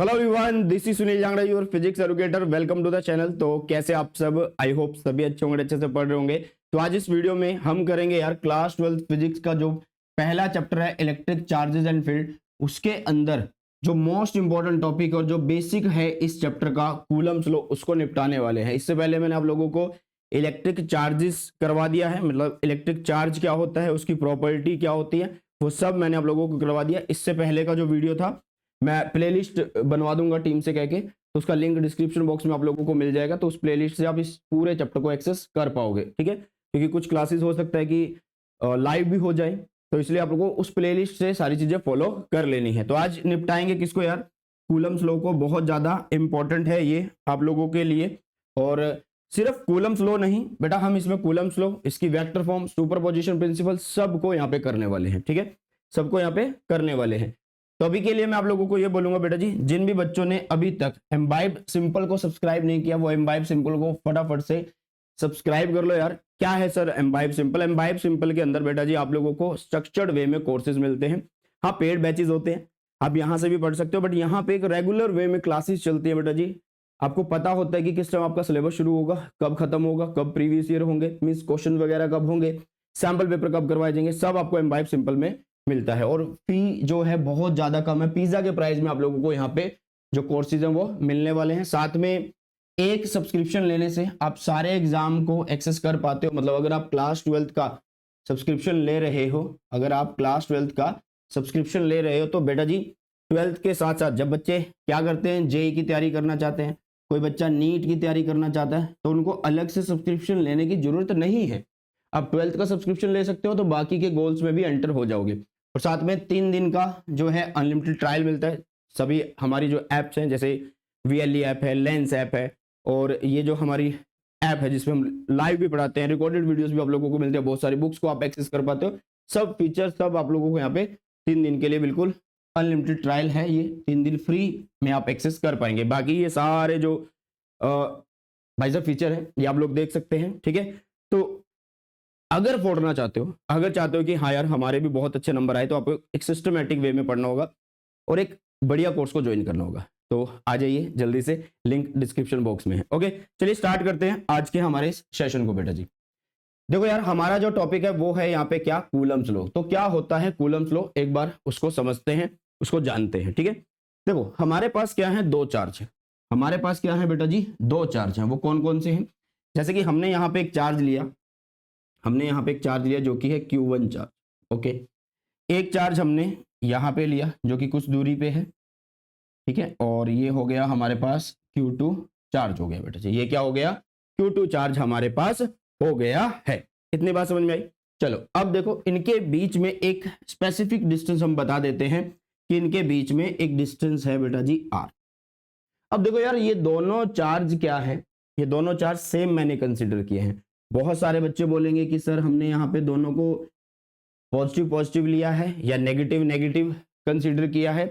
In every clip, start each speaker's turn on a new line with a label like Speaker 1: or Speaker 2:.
Speaker 1: Hello everyone, this is Sunil Jangra, your physics educator. Welcome to the channel. तो कैसे आप सब? आई होप सभी अच्छे होंगे, अच्छे से पढ़ रहे होंगे। तो आज इस वीडियो में हम करेंगे यार क्लास 12 फिजिक्स का जो पहला चैप्टर है इलेक्ट्रिक चार्जेस एंड फील्ड, उसके अंदर जो मोस्ट इंपॉर्टेंट टॉपिक और जो बेसिक है इस चैप्टर का कूलम्स लॉ, उसको निपटाने वाले हैं। इससे पहले मैंने आप लोगों को इलेक्ट्रिक चार्जेस करवा दिया है, मतलब इलेक्ट्रिक चार्ज क्या होता है, उसकी प्रॉपर्टी क्या होती है, वो सब मैंने आप लोगों को करवा दिया। इससे पहले का जो वीडियो था मैं प्लेलिस्ट बनवा दूंगा टीम से कह के, तो उसका लिंक डिस्क्रिप्शन बॉक्स में आप लोगों को मिल जाएगा। तो उस प्लेलिस्ट से आप इस पूरे चैप्टर को एक्सेस कर पाओगे, ठीक है। क्योंकि कुछ क्लासेस हो सकता है कि लाइव भी हो जाए, तो इसलिए आप लोगों को उस प्लेलिस्ट से सारी चीजें फॉलो कर लेनी है। तो आज निपटाएंगे किसको यार? कूलम्स लॉ को। बहुत ज्यादा इंपॉर्टेंट है ये आप लोगों के लिए। और सिर्फ कूलम्स लॉ नहीं बेटा, हम इसमें कूलम्स लॉ, इसकी वेक्टर फॉर्म, सुपरपोजिशन प्रिंसिपल, सबको यहाँ पे करने वाले हैं, ठीक है। सबको यहाँ पे करने वाले हैं। तो अभी के लिए मैं आप लोगों को ये बोलूंगा बेटा जी, जिन भी बच्चों ने अभी तक एम्बाइब सिंपल को सब्सक्राइब नहीं किया, वो एम्बाइब सिंपल को फटाफट से सब्सक्राइब कर लो यार। क्या है sir imbibe simple? Imbibe simple के अंदर बेटा जी आप लोगों को स्ट्रक्चर्ड वे में कोर्सेज मिलते हैं। हाँ, पेड बैचेज होते हैं, आप यहाँ से भी पढ़ सकते हो, बट यहाँ पे एक रेगुलर वे में क्लासेस चलती है बेटा जी। आपको पता होता है कि किस टाइम आपका सिलेबस शुरू होगा, कब खत्म होगा, कब प्रीवियस ईयर होंगे, मीन्स क्वेश्चन वगैरह कब होंगे, सैंपल पेपर कब करवाए जाएंगे, सब आपको एम्बाइब सिंपल में मिलता है। और फी जो है बहुत ज्यादा कम है, पिज्जा के प्राइस में आप लोगों को यहाँ पे जो कोर्सेज हैं वो मिलने वाले हैं। साथ में एक सब्सक्रिप्शन लेने से आप सारे एग्जाम को एक्सेस कर पाते हो। मतलब अगर आप क्लास 12 का सब्सक्रिप्शन ले रहे हो, अगर आप क्लास 12 का सब्सक्रिप्शन ले रहे हो, तो बेटा जी 12th के साथ साथ जब बच्चे क्या करते हैं, जेई की तैयारी करना चाहते हैं, कोई बच्चा नीट की तैयारी करना चाहता है, तो उनको अलग से सब्सक्रिप्शन लेने की जरूरत नहीं है। आप 12th का सब्सक्रिप्शन ले सकते हो, तो बाकी के गोल्स में भी एंटर हो जाओगे। और साथ में 3 दिन का जो है अनलिमिटेड ट्रायल मिलता है। सभी हमारी जो ऐप्स हैं, जैसे VLE ऐप है, लेंस ऐप है, और ये जो हमारी ऐप है जिसमें हम लाइव भी पढ़ाते हैं, रिकॉर्डेड वीडियोस भी आप लोगों को मिलते हैं, बहुत सारी बुक्स को आप एक्सेस कर पाते हो। सब फीचर सब आप लोगों को यहाँ पे 3 दिन के लिए बिल्कुल अनलिमिटेड ट्रायल है, ये 3 दिन फ्री में आप एक्सेस कर पाएंगे। बाकी ये सारे जो भाई साहब फीचर है ये आप लोग देख सकते हैं, ठीक है। तो अगर पढ़ना चाहते हो, अगर चाहते हो कि हाँ यार हमारे भी बहुत अच्छे नंबर आए, तो आपको एक सिस्टमेटिक वे में पढ़ना होगा और एक बढ़िया कोर्स को ज्वाइन करना होगा। तो आ जाइए जल्दी से, लिंक डिस्क्रिप्शन बॉक्स में है। ओके, चलिए स्टार्ट करते हैं आज के हमारे इस सेशन को बेटा जी। देखो यार, हमारा जो टॉपिक है वो है यहाँ पे क्या, कूलम्स लॉ। तो क्या होता है कूलम्स लॉ, एक बार उसको समझते हैं, उसको जानते हैं, ठीक है। देखो हमारे पास क्या है, 2 चार्ज है। हमारे पास क्या है बेटा जी, 2 चार्ज हैं। वो कौन कौन से हैं? जैसे कि हमने यहाँ पे एक चार्ज लिया, हमने यहाँ पे एक चार्ज लिया जो कि है Q1 चार्ज। ओके, एक चार्ज हमने यहाँ पे लिया जो कि कुछ दूरी पे है, ठीक है। और ये हो गया हमारे पास Q2 चार्ज हो गया बेटा जी। ये क्या हो गया, Q2 चार्ज हमारे पास हो गया है। इतनी बात समझ में आई? चलो अब देखो, इनके बीच में एक स्पेसिफिक डिस्टेंस हम बता देते हैं कि इनके बीच में एक डिस्टेंस है बेटा जी R। अब देखो यार, ये दोनों चार्ज क्या है, ये दोनों चार्ज सेम मैंने कंसिडर किए हैं। बहुत सारे बच्चे बोलेंगे कि सर हमने यहाँ पे दोनों को पॉजिटिव पॉजिटिव लिया है, या नेगेटिव नेगेटिव कंसिडर किया है,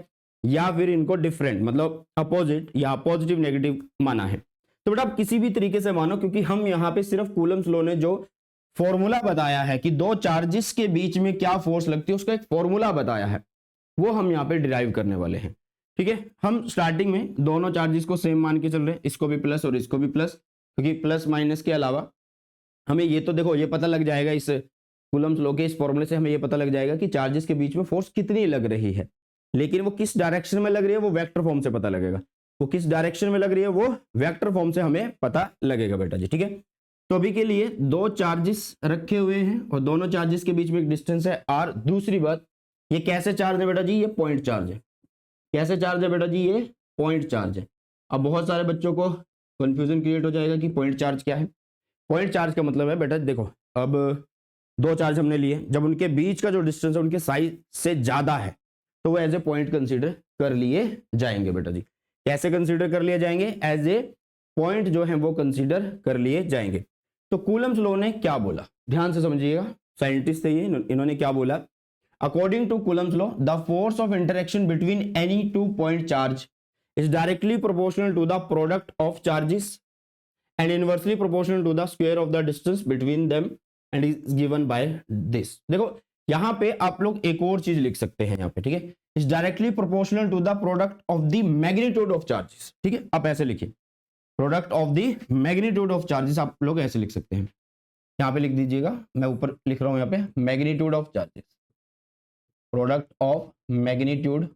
Speaker 1: या फिर इनको डिफरेंट मतलब अपोजिट या पॉजिटिव नेगेटिव माना है। तो बेटा आप किसी भी तरीके से मानो, क्योंकि हम यहाँ पे सिर्फ कूलम्स लॉ ने जो फॉर्मूला बताया है कि 2 चार्जेस के बीच में क्या फोर्स लगती है, उसका एक फॉर्मूला बताया है, वो हम यहाँ पे डिराइव करने वाले हैं, ठीक है। हम स्टार्टिंग में दोनों चार्जेस को सेम मान के चल रहे हैं, इसको भी प्लस और इसको भी प्लस, क्योंकि प्लस माइनस के अलावा हमें ये तो देखो ये पता लग जाएगा, इस कूलम्स लॉ के इस फॉर्मूले से हमें ये पता लग जाएगा कि चार्जेस के बीच में फोर्स कितनी लग रही है। लेकिन वो किस डायरेक्शन में लग रही है वो वेक्टर फॉर्म से पता लगेगा। वो किस डायरेक्शन में लग रही है वो वेक्टर फॉर्म से हमें पता लगेगा बेटा जी, ठीक है। तो अभी के लिए 2 चार्जेस रखे हुए हैं और दोनों चार्जेस के बीच में एक डिस्टेंस है R। दूसरी बात, ये कैसे चार्ज है बेटा जी, ये पॉइंट चार्ज है। कैसे चार्ज है बेटा जी, ये पॉइंट चार्ज है। अब बहुत सारे बच्चों को कंफ्यूजन क्रिएट हो जाएगा कि पॉइंट चार्ज क्या है। पॉइंट चार्ज का मतलब है बेटा, देखो अब 2 चार्ज हमने लिए, जब उनके बीच का जो डिस्टेंस है उनके साइज से ज्यादा है, तो वो एज ए पॉइंट कंसीडर कर लिए जाएंगे बेटा जी। कैसे कंसीडर कर लिए जाएंगे? एज ए पॉइंट जो है वो कंसीडर कर लिए जाएंगे। तो कूलम्स लॉ ने क्या बोला, ध्यान से समझिएगा, साइंटिस्ट थे ये, इन्होंने क्या बोला। According to Coulomb's law, the force of interaction between any 2 point charge is directly proportional to the product of charges and inversely proportional to the square of the distance between them and is given by this। देखो यहां पे आप लोग एक और चीज लिख सकते हैं यहां पे, ठीक है, is directly proportional to the product of the magnitude of charges, ठीक है, आप ऐसे लिखिए, product of the magnitude of charges आप लोग ऐसे लिख सकते हैं, यहां पे लिख दीजिएगा, मैं ऊपर लिख रहा हूं यहां पे magnitude of charges, product of magnitude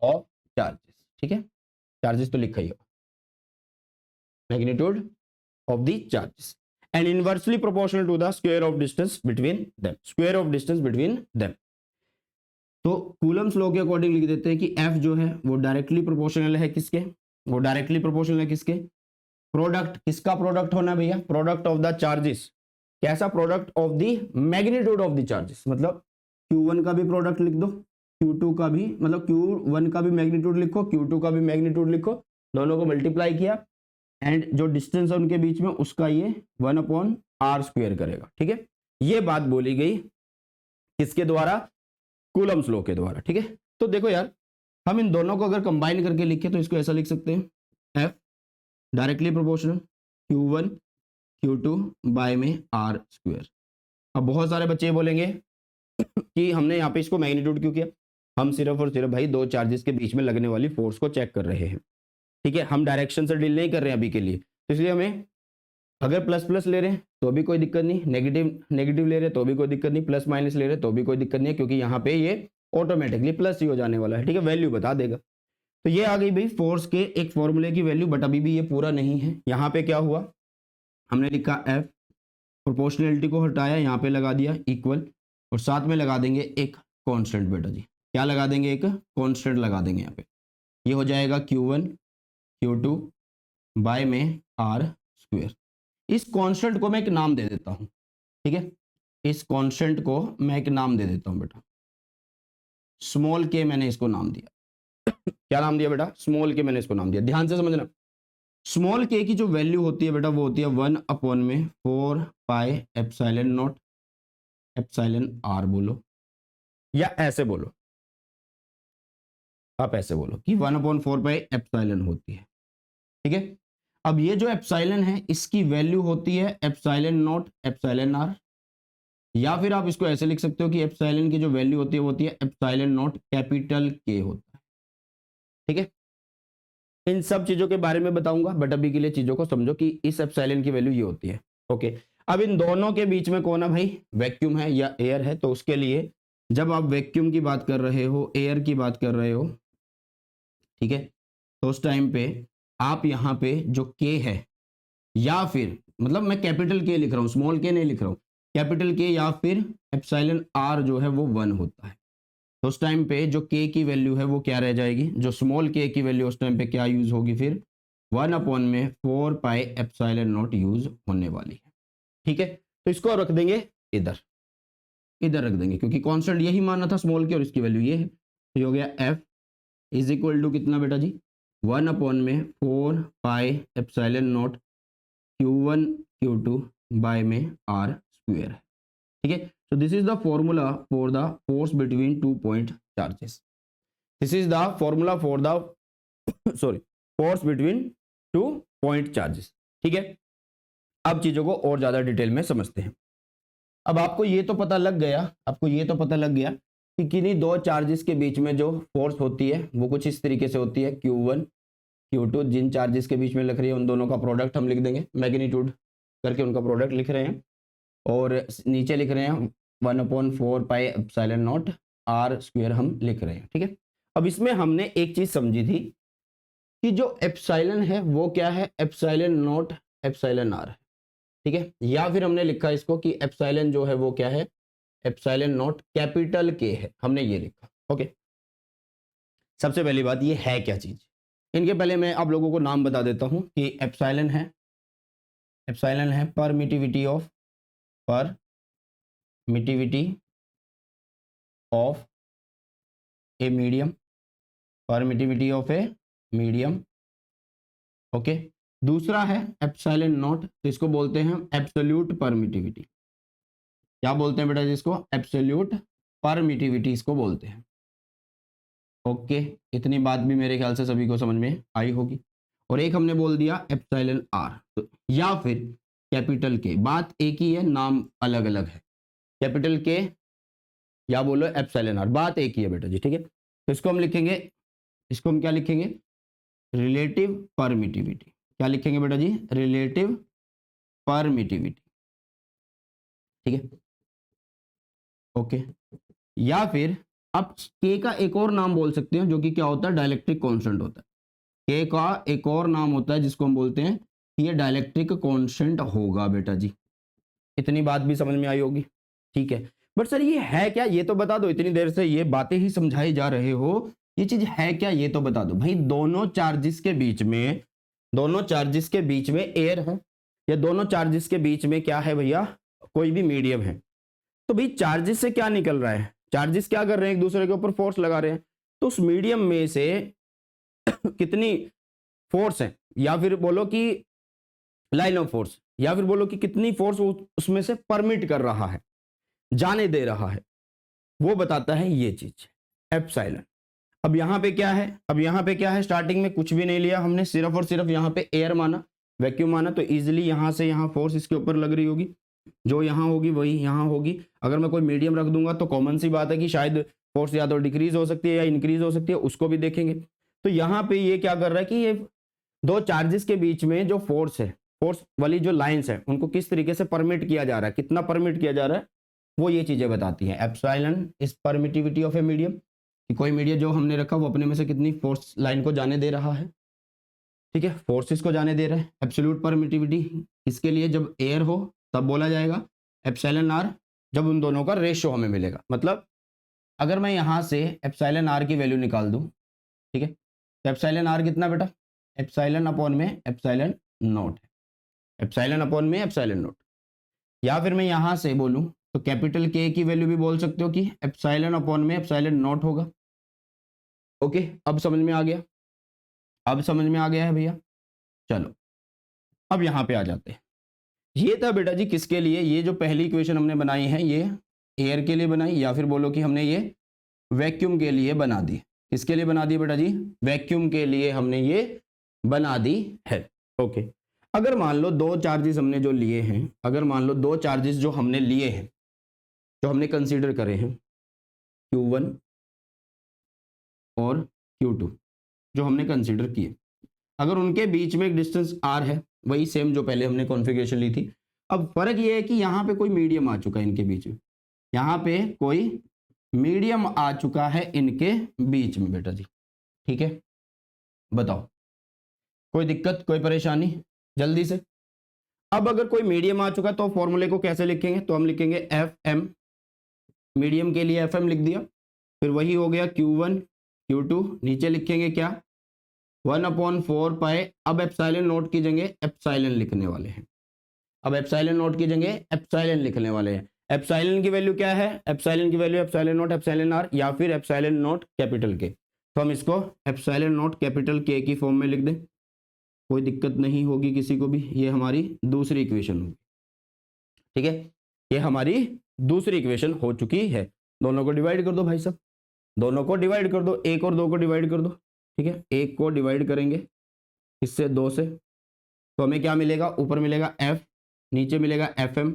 Speaker 1: of charges, ठीक है, चार्जेस तो लिखा ही हो, magnitude of the charges and inversely proportional to the square of distance between them, square of distance between them. तो कूलम्स लॉ के अकॉर्डिंग लिख देते हैं कि एफ जो है वो डायरेक्टली प्रोपोर्शनल है किसके, वो डायरेक्टली प्रोपोर्शनल है किसके, प्रोडक्ट, किसका प्रोडक्ट होना भैया, प्रोडक्ट ऑफ द चार्जेस, कैसा, product of the magnitude of the charges, मतलब Q1 का भी प्रोडक्ट लिख दो, Q2 का भी, मतलब Q1 का भी मैग्नीट्यूड लिखो, Q2 का भी मैग्नीट्यूड लिखो, दोनों को मल्टीप्लाई किया एंड जो डिस्टेंस है उनके बीच में उसका ये 1/r² करेगा, ठीक है, ये बात बोली गई किसके द्वारा, कूलम्स लॉ के द्वारा, ठीक है। तो देखो यार, हम इन दोनों को अगर कंबाइन करके लिखें तो इसको ऐसा लिख सकते हैं, F directly proportional Q1 Q2 bye में r²। अब बहुत सारे बच्चे बोलेंगे कि हमने यहाँ पे इसको मैग्नीट्यूड क्यों किया, हम सिर्फ और सिर्फ भाई दो चार्जेस के बीच में लगने वाली फोर्स को चेक कर रहे हैं, ठीक है, हम डायरेक्शन से डील नहीं कर रहे हैं अभी के लिए, तो इसलिए हमें अगर प्लस प्लस ले रहे हैं तो भी कोई दिक्कत नहीं, नेगेटिव नेगेटिव ले रहे हैं तो भी कोई दिक्कत नहीं, प्लस माइनस ले रहे हैं तो भी कोई दिक्कत नहीं है, क्योंकि यहाँ पे ये ऑटोमेटिकली प्लस ही हो जाने वाला है, ठीक है, वैल्यू बता देगा। तो ये आ गई भाई फोर्स के एक फॉर्मूले की वैल्यू, बट अभी भी ये पूरा नहीं है। यहाँ पे क्या हुआ, हमने लिखा एफ, प्रोपोर्शनलिटी को हटाया, यहाँ पे लगा दिया इक्वल, और साथ में लगा देंगे एक कांस्टेंट, बेटा जी क्या लगा देंगे, एक कांस्टेंट लगा देंगे यहाँ पे, ये हो जाएगा Q1 Q2 बाय में r²। इस कांस्टेंट को मैं एक नाम दे देता हूँ, ठीक है, इस कांस्टेंट को मैं एक नाम दे देता हूँ बेटा, स्मॉल के मैंने इसको नाम दिया क्या नाम दिया बेटा, स्मॉल के मैंने इसको नाम दिया, ध्यान से समझना, स्मॉल के की जो वैल्यू होती है बेटा वो होती है 1/4πε0 εr बोलो, या ऐसे बोलो, आप ऐसे बोलो कि 1/4πε होती है, ठीक है। अब ये जो एप्सिलॉन है इसकी वैल्यू होती है ε0 εr, या फिर आप इसको ऐसे लिख सकते हो कि एप्सिलॉन की जो वैल्यू होती है वो होती है ε0 कैपिटल के होता है, ठीक है। इन सब चीजों के बारे में बताऊंगा, बट अभी के लिए चीजों को समझो कि इस एप्सिलॉन की वैल्यू ये होती है, ओके। अब इन दोनों के बीच में कौन है भाई, वैक्यूम है या एयर है, तो उसके लिए जब आप वैक्यूम की बात कर रहे हो, एयर की बात कर रहे हो, ठीक है, तो उस टाइम पे आप यहाँ पे जो के है, या फिर मतलब मैं कैपिटल के लिख रहा हूँ, स्मॉल के नहीं लिख रहा हूँ, कैपिटल के या फिर एप्सिलॉन आर जो है वो 1 होता है, तो उस टाइम पे जो के की वैल्यू है वो क्या रह जाएगी, जो स्मॉल के की वैल्यू उस टाइम पे क्या यूज होगी, फिर 1/4πε0 यूज होने वाली है, ठीक है। तो इसको रख देंगे इधर, इधर रख देंगे, क्योंकि कांस्टेंट यही माना था स्मॉल के और इसकी वैल्यू ये है, तो ये हो गया एफ इज इक्वल टू कितना बेटा जी, 1/4πε0 Q1 Q2 बाय में r², ठीक है। So this is the formula for the force between 2 point charges. This is the formula for the force between 2 point charges, ठीक है। अब चीजों को और ज्यादा डिटेल में समझते हैं। अब आपको ये तो पता लग गया, कि किन्हीं दो चार्जेस के बीच में जो फोर्स होती है वो कुछ इस तरीके से होती है, Q1 Q2 जिन चार्जेस के बीच में लिख रही है उन दोनों का प्रोडक्ट हम लिख देंगे, मैग्नीट्यूड करके उनका प्रोडक्ट लिख रहे हैं, और नीचे लिख रहे हैं 1/4πε0 r² हम लिख रहे हैं, ठीक है। अब इसमें हमने एक चीज समझी थी कि जो एप्सिलॉन है वो क्या है, ε0 εr है, ठीक है, या फिर हमने लिखा इसको कि एप्सिलॉन जो है वो क्या है, ε0 कैपिटल के है, हमने ये लिखा, ओके। सबसे पहली बात ये है क्या चीज, इनके पहले मैं आप लोगों को नाम बता देता हूं कि एप्सिलॉन है permittivity of a medium, permittivity of a medium, okay. दूसरा है ε0, तो इसको बोलते हैं एब्सोल्यूट परमिटिविटी, क्या बोलते हैं बेटा जिसको, एब्सोल्यूट परमिटिविटी इसको बोलते हैं, ओके। इतनी बात भी मेरे ख्याल से सभी को समझ में आई होगी। और एक हमने बोल दिया एप्सिलॉन r, तो या फिर कैपिटल के, बात एक ही है, नाम अलग अलग है, कैपिटल के या बोलो एप्सिलॉन आर, बात एक ही है बेटा जी, ठीक है। तो इसको हम लिखेंगे, इसको हम क्या लिखेंगे, रिलेटिव परमिटिविटी। क्या लिखेंगे बेटा जी, रिलेटिव परमिटिविटी, ठीक है, ओके। या फिर आप के का एक और नाम बोल सकते हो जो कि क्या होता है, डाइलेक्ट्रिक कांस्टेंट होता है। के का एक और नाम होता है जिसको हम बोलते हैं कि ये डाइलेक्ट्रिक कांस्टेंट होगा बेटा जी। इतनी बात भी समझ में आई होगी, ठीक है। बट सर ये है क्या, ये तो बता दो, इतनी देर से ये बातें ही समझाई जा रहे हो, ये चीज है क्या ये तो बता दो भाई। दोनों चार्जेस के बीच में, दोनों चार्जेस के बीच में एयर है, या दोनों चार्जेस के बीच में क्या है भैया, कोई भी मीडियम है। तो भाई चार्जेस से क्या निकल रहा है, चार्जेस क्या कर रहे हैं, एक दूसरे के ऊपर फोर्स लगा रहे हैं। तो उस मीडियम में से कितनी फोर्स है, या फिर बोलो कि लाइन ऑफ फोर्स, या फिर बोलो कि कितनी फोर्स उसमें से परमिट कर रहा है, जाने दे रहा है, वो बताता है ये चीज एप्सिलॉन। अब यहां पे क्या है, अब यहां पे क्या है, स्टार्टिंग में कुछ भी नहीं लिया हमने, सिर्फ और सिर्फ यहां पे एयर माना, वैक्यूम माना, तो इजीली यहां से यहां फोर्स इसके ऊपर लग रही होगी, जो यहां होगी वही यहां होगी। अगर मैं कोई मीडियम रख दूंगा तो कॉमन सी बात है कि शायद फोर्स या तो डिक्रीज हो सकती है या इंक्रीज हो सकती है, उसको भी देखेंगे। तो यहां पे ये क्या कर रहा है कि ये दो चार्जेस के बीच में जो फोर्स है, फोर्स वाली जो लाइंस है, उनको किस तरीके से परमिट किया जा रहा है, कितना परमिट किया जा रहा है, वो ये चीजें बताती हैं। Epsilon is permittivity of a medium, कि कोई मीडियम जो हमने रखा वो अपने में से कितनी फोर्स लाइन को जाने दे रहा है, ठीक है, फोर्सेस को जाने दे रहा है। एब्सोल्यूट परमिटिविटी इसके लिए जब एयर हो तब बोला जाएगा, एप्सिलॉन आर जब उन दोनों का रेशियो हमें मिलेगा। मतलब अगर मैं यहां से एप्सिलॉन आर की वैल्यू निकाल दूं, ठीक है, तो एप्सिलॉन आर कितना बेटा, एप्सिलॉन अपॉन में एप्सिलॉन नॉट है, एप्सिलॉन अपॉन में एप्सिलॉन नॉट। या फिर मैं यहां से बोलूं तो कैपिटल के की वैल्यू भी बोल सकते हो कि एप्सिलॉन अपॉन में एप्सिलॉन नॉट होगा। ओके, अब समझ में आ गया, अब समझ में आ गया है भैया। चलो अब यहां पे आ जाते हैं। ये था बेटा जी किसके लिए, ये जो पहली इक्वेशन हमने बनाई है ये एयर के लिए बनाई, या फिर बोलो कि हमने ये वैक्यूम के लिए बना दी। किसके लिए बना दी बेटा जी, वैक्यूम के लिए हमने ये बना दी है। ओके, अगर मान लो दो चार्जेस हमने जो लिए हैं, अगर मान लो दो चार्जेस जो हमने लिए हैं, जो हमने कंसीडर करे हैं, Q1 और Q2 जो हमने कंसीडर किए, अगर उनके बीच में एक डिस्टेंस r है, वही सेम जो पहले हमने कॉन्फ़िगरेशन ली थी। अब फर्क ये है कि यहाँ पे कोई मीडियम आ चुका है इनके बीच में, यहाँ पे कोई मीडियम आ चुका है इनके बीच में बेटा जी, ठीक है। बताओ कोई दिक्कत, कोई परेशानी जल्दी से। अब अगर कोई मीडियम आ चुका तो फॉर्मूले को कैसे लिखेंगे, तो हम लिखेंगे एफ एम, मीडियम के लिए एफ एम लिख दिया, फिर वही हो गया Q1 Q2, नीचे लिखेंगे क्या 1/4 पाए। अब एप्सिलॉन नोट की जगह एप्सिलॉन लिखने वाले हैं, अब एप्सिलॉन नोट की जगह एप्सिलॉन लिखने वाले हैं। एप्सिलॉन की वैल्यू क्या है, एप्सिलॉन की value epsilon naught epsilon r, या फिर एप्सिलॉन नोट कैपिटल के। तो हम इसको एप्सिलॉन नोट कैपिटल के की फॉर्म में लिख दें, कोई दिक्कत नहीं होगी किसी को भी। ये हमारी दूसरी इक्वेशन होगी, ठीक है, ये हमारी दूसरी इक्वेशन हो चुकी है। दोनों को डिवाइड कर दो भाई साहब, दोनों को डिवाइड कर दो, एक और दो को डिवाइड कर दो, ठीक है। एक को डिवाइड करेंगे इससे, दो से, तो हमें क्या मिलेगा, ऊपर मिलेगा एफ, नीचे मिलेगा एफ एम।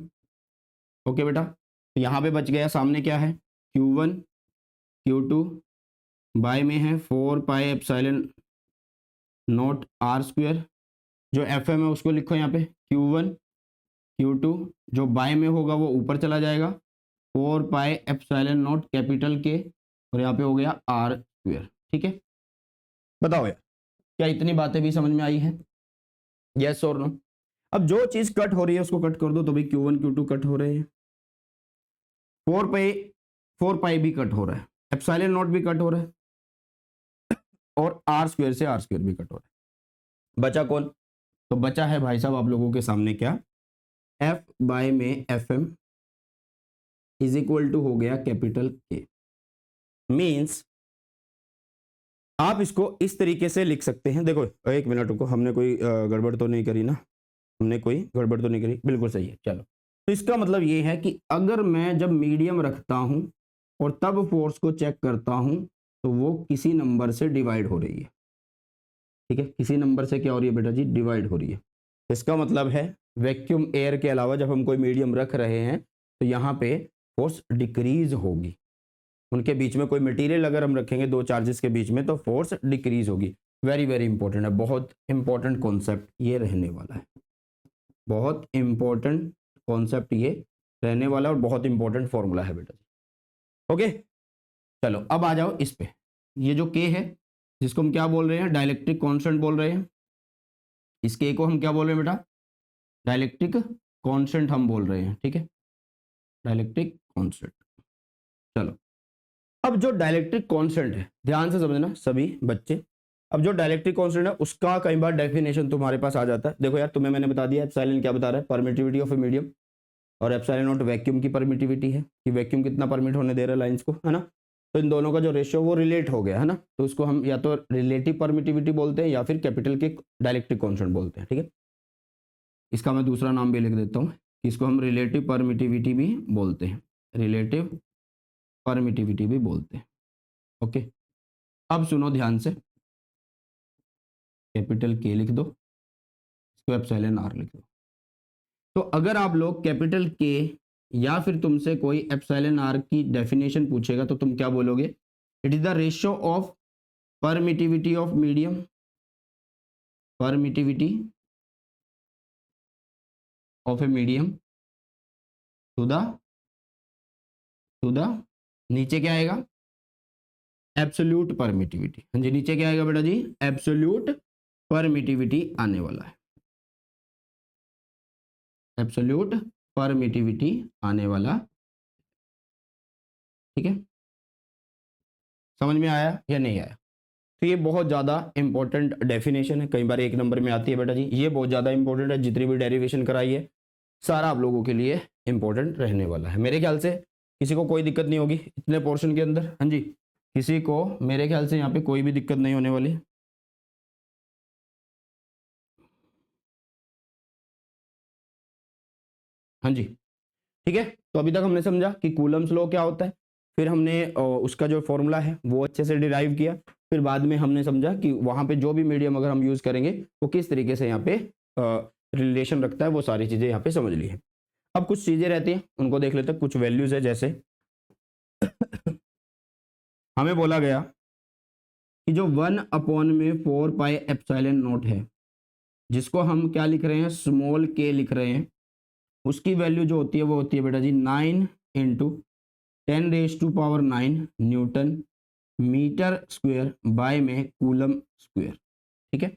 Speaker 1: ओके बेटा, तो यहाँ पे बच गया, सामने क्या है Q1 Q2, बाय में है 4 pi epsilon naught r square, जो एफ एम है उसको लिखो यहाँ पे Q1 Q2, जो बाय में होगा वो ऊपर चला जाएगा 4 पाई एप्सिलॉन नोट कैपिटल के, और यहाँ पे हो गया आर स्क्वायर, ठीक है। बताओ यार क्या इतनी बातें भी समझ में आई हैं, यस और नो। अब जो चीज कट हो रही है उसको कट कर दो, तो भाई Q1 Q2 कट हो रहे हैं, 4 पाई भी कट हो रहा है, एप्सिलॉन नोट भी कट हो रहा है, और आर स्क्वायर से आर स्क्वायर भी कट हो रहा है। बचा कौन, तो बचा है भाई साहब आप लोगों के सामने क्या, एफ बाय में F M is equal to हो गया कैपिटल के। मीन्स आप इसको इस तरीके से लिख सकते हैं, देखो एक मिनट रुको, हमने कोई गड़बड़ तो नहीं करी ना, हमने कोई गड़बड़ तो नहीं करी, बिल्कुल सही है। चलो, तो इसका मतलब ये है कि अगर मैं जब मीडियम रखता हूं और तब फोर्स को चेक करता हूं तो वो किसी नंबर से डिवाइड हो रही है, ठीक है, किसी नंबर से क्या हो रही है बेटा जी, डिवाइड हो रही है। इसका मतलब है वैक्यूम एयर के अलावा जब हम कोई मीडियम रख रहे हैं तो यहाँ पे फोर्स डिक्रीज होगी, उनके बीच में कोई मटेरियल अगर हम रखेंगे दो चार्जेस के बीच में तो फोर्स डिक्रीज होगी। वेरी वेरी इंपॉर्टेंट है, बहुत इंपॉर्टेंट कॉन्सेप्ट ये रहने वाला है, बहुत इंपॉर्टेंट कॉन्सेप्ट ये रहने वाला है और बहुत इंपॉर्टेंट फॉर्मूला है बेटा। ओके चलो अब आ जाओ इस पे, ये जो के है जिसको हम क्या बोल रहे हैं, डाइलेक्ट्रिक कांस्टेंट बोल रहे हैं, इस के को हम क्या बोल रहे हैं बेटा, डाइलेक्ट्रिक कांस्टेंट हम बोल रहे हैं, ठीक है, डाइलेक्ट्रिक कांस्टेंट। चलो अब जो डाइलेक्ट्रिक कांस्टेंट है, ध्यान से समझना सभी बच्चे, अब जो डाइलेक्ट्रिक कांस्टेंट है उसका कई बार डेफिनेशन तुम्हारे पास आ जाता है। देखो यार तुम्हें मैंने बता दिया एप्सिलॉन क्या बता रहा है, परमिटिविटी ऑफ ए मीडियम, और एप्सिलॉन नॉट वैक्यूम की परमिटिविटी है कि वैक्यूम कितना परमिट होने दे रहा है लाइंस को, है ना। तो इन दोनों का जो रेशियो वो रिलेट हो गया है ना, तो उसको हम या तो रिलेटिव परमिटिविटी बोलते हैं या फिर कैपिटल के डाइलेक्ट्रिक कांस्टेंट बोलते हैं, ठीक है। इसका मैं दूसरा नाम भी लिख देता हूँ, इसको हम रिलेटिव परमिटिविटी भी बोलते हैं, रिलेटिव परमिटिविटी भी बोलते हैं। ओके अब सुनो ध्यान से, कैपिटल के लिख दो, इसको एप्सिलॉन आर लिख दो। तो अगर आप लोग कैपिटल के या फिर तुमसे कोई एप्सिलॉन आर की डेफिनेशन पूछेगा तो तुम क्या बोलोगे, it is the ratio of permittivity of medium, permittivity of a medium to the नीचे क्या आएगा, एब्सोल्यूट परमिटिविटी। हाँ जी नीचे क्या आएगा बेटा जी, एब्सोल्यूट परमिटिविटी आने वाला है, एब्सोल्यूट परमिटिविटी आने वाला, ठीक है। समझ में आया या नहीं आया। तो ये बहुत ज़्यादा इंपॉर्टेंट डेफिनेशन है, कई बार एक नंबर में आती है बेटा जी, ये बहुत ज़्यादा इंपॉर्टेंट है, जितनी भी डेरिवेशन कराई है सारा आप लोगों के लिए इंपॉर्टेंट रहने वाला है। मेरे ख्याल से किसी को कोई दिक्कत नहीं होगी इतने पोर्शन के अंदर, हाँ जी किसी को मेरे ख्याल से यहाँ पे कोई भी दिक्कत नहीं होने वाली। हाँ जी ठीक है, तो अभी तक हमने समझा कि कूलम्स लॉ क्या होता है, फिर हमने उसका जो फॉर्मूला है वो अच्छे से डिराइव किया, फिर बाद में हमने समझा कि वहाँ पे जो भी मीडियम अगर हम यूज़ करेंगे वो किस तरीके से यहाँ पे रिलेशन रखता है, वो सारी चीज़ें यहाँ पे समझ ली है। अब कुछ चीज़ें रहती हैं उनको देख लेते हैं, कुछ वैल्यूज़ है, जैसे हमें बोला गया कि जो 1/4 पाई एप्सिलॉन नॉट है, जिसको हम क्या लिख रहे हैं, स्मॉल के लिख रहे हैं, उसकी वैल्यू जो होती है वो होती है बेटा जी 9 into 10⁻⁹ newton metre square by में कूलम स्क्वायर, ठीक है।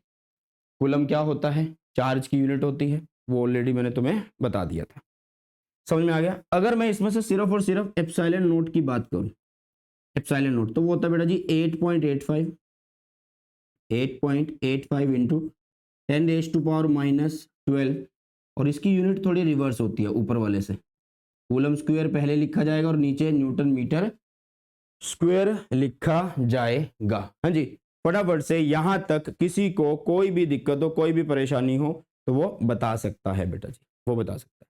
Speaker 1: कूलम क्या होता है, चार्ज की यूनिट होती है, वो ऑलरेडी मैंने तुम्हें बता दिया था, समझ में आ गया। अगर मैं इसमें से सिर्फ और सिर्फ एप्सिलॉन नॉट की बात करूं, एप्सिलॉन नॉट तो वो होता है बेटा जी 8.85 इंटू 10⁻⁻12, और इसकी यूनिट थोड़ी रिवर्स होती है ऊपर वाले से, कूलम स्क्वायर पहले लिखा जाएगा और नीचे न्यूटन मीटर स्क्वायर लिखा जाएगा। हाँ जी फटाफट से यहाँ तक किसी को कोई भी दिक्कत हो, कोई भी परेशानी हो तो वो बता सकता है बेटा जी, वो बता सकता है,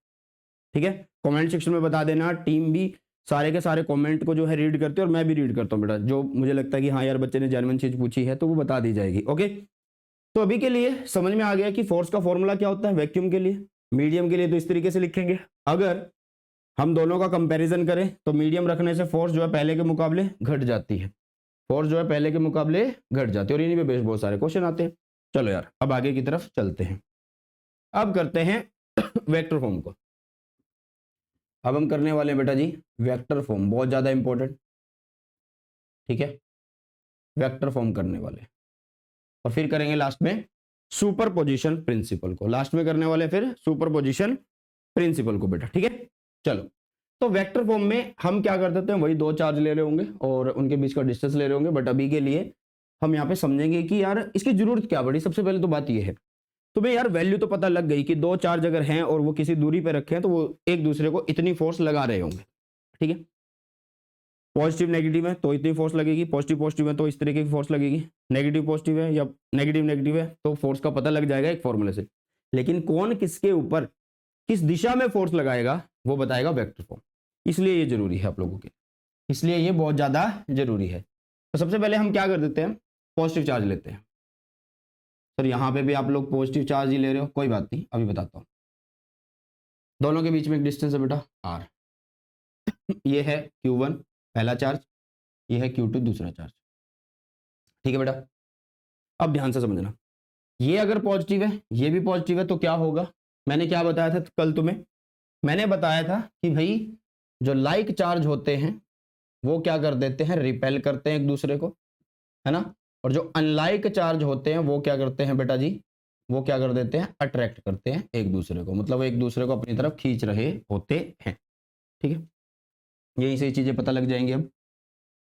Speaker 1: ठीक है। कमेंट सेक्शन में बता देना, टीम भी सारे के सारे कमेंट को जो है रीड करते हैं और मैं भी रीड करता हूँ बेटा, जो मुझे लगता है कि हाँ यार बच्चे ने जेन्युइन चीज पूछी है तो वो बता दी जाएगी। ओके तो अभी के लिए समझ में आ गया कि फोर्स का फॉर्मूला क्या होता है वैक्यूम के लिए, मीडियम के लिए तो इस तरीके से लिखेंगे। अगर हम दोनों का कंपैरिजन करें तो मीडियम रखने से फोर्स जो है पहले के मुकाबले घट जाती है, फोर्स जो है पहले के मुकाबले घट जाती है, और इन्हीं पे बेस्ड बहुत सारे क्वेश्चन आते हैं। चलो यार अब आगे की तरफ चलते हैं, अब करते हैं वेक्टर फॉर्म को। अब हम करने वाले हैं बेटा जी वेक्टर फॉर्म, बहुत ज्यादा इंपॉर्टेंट, ठीक है, वेक्टर फॉर्म करने वाले, और फिर करेंगे लास्ट में सुपरपोजिशन प्रिंसिपल को, लास्ट में करने वाले फिर सुपरपोजिशन प्रिंसिपल को बेटा, ठीक है। चलो तो वेक्टर फॉर्म में हम क्या कर देते हैं, वही दो चार्ज ले रहे होंगे और उनके बीच का डिस्टेंस ले रहे होंगे, बट अभी के लिए हम यहाँ पे समझेंगे कि यार इसकी जरूरत क्या पड़ी। सबसे पहले तो बात ये है, तुम्हें यार वैल्यू तो पता लग गई कि दो चार्ज अगर हैं और वो किसी दूरी पे रखे हैं तो वो एक दूसरे को इतनी फोर्स लगा रहे होंगे, ठीक है। पॉजिटिव नेगेटिव है तो इतनी फोर्स लगेगी, पॉजिटिव पॉजिटिव है तो इस तरीके की फोर्स लगेगी, नेगेटिव पॉजिटिव है या नेगेटिव नेगेटिव है तो फोर्स का पता लग जाएगा एक फॉर्मूले से, लेकिन कौन किसके ऊपर किस दिशा में फोर्स लगाएगा वो बताएगा वेक्टर फॉर्म, इसलिए ये जरूरी है आप लोगों के, इसलिए ये बहुत ज्यादा जरूरी है। तो सबसे पहले हम क्या कर देते हैं, पॉजिटिव चार्ज लेते हैं। सर यहाँ पे भी आप लोग पॉजिटिव चार्ज ही ले रहे हो, कोई बात नहीं अभी बताता हूँ। दोनों के बीच में एक डिस्टेंस है बेटा r, ये है q1 पहला चार्ज, ये है Q2 दूसरा चार्ज। ठीक है बेटा, अब ध्यान से समझना, ये अगर पॉजिटिव है ये भी पॉजिटिव है तो क्या होगा, मैंने क्या बताया था कल तुम्हें, मैंने बताया था कि भाई जो लाइक चार्ज होते हैं वो क्या कर देते हैं, रिपेल करते हैं एक दूसरे को, है ना, और जो अनलाइक चार्ज होते हैं वो क्या करते हैं बेटा जी, वो क्या कर देते हैं, अट्रैक्ट करते हैं एक दूसरे को, मतलब वो एक दूसरे को अपनी तरफ खींच रहे होते हैं। ठीक है, यही सही चीजें पता लग जाएंगी अब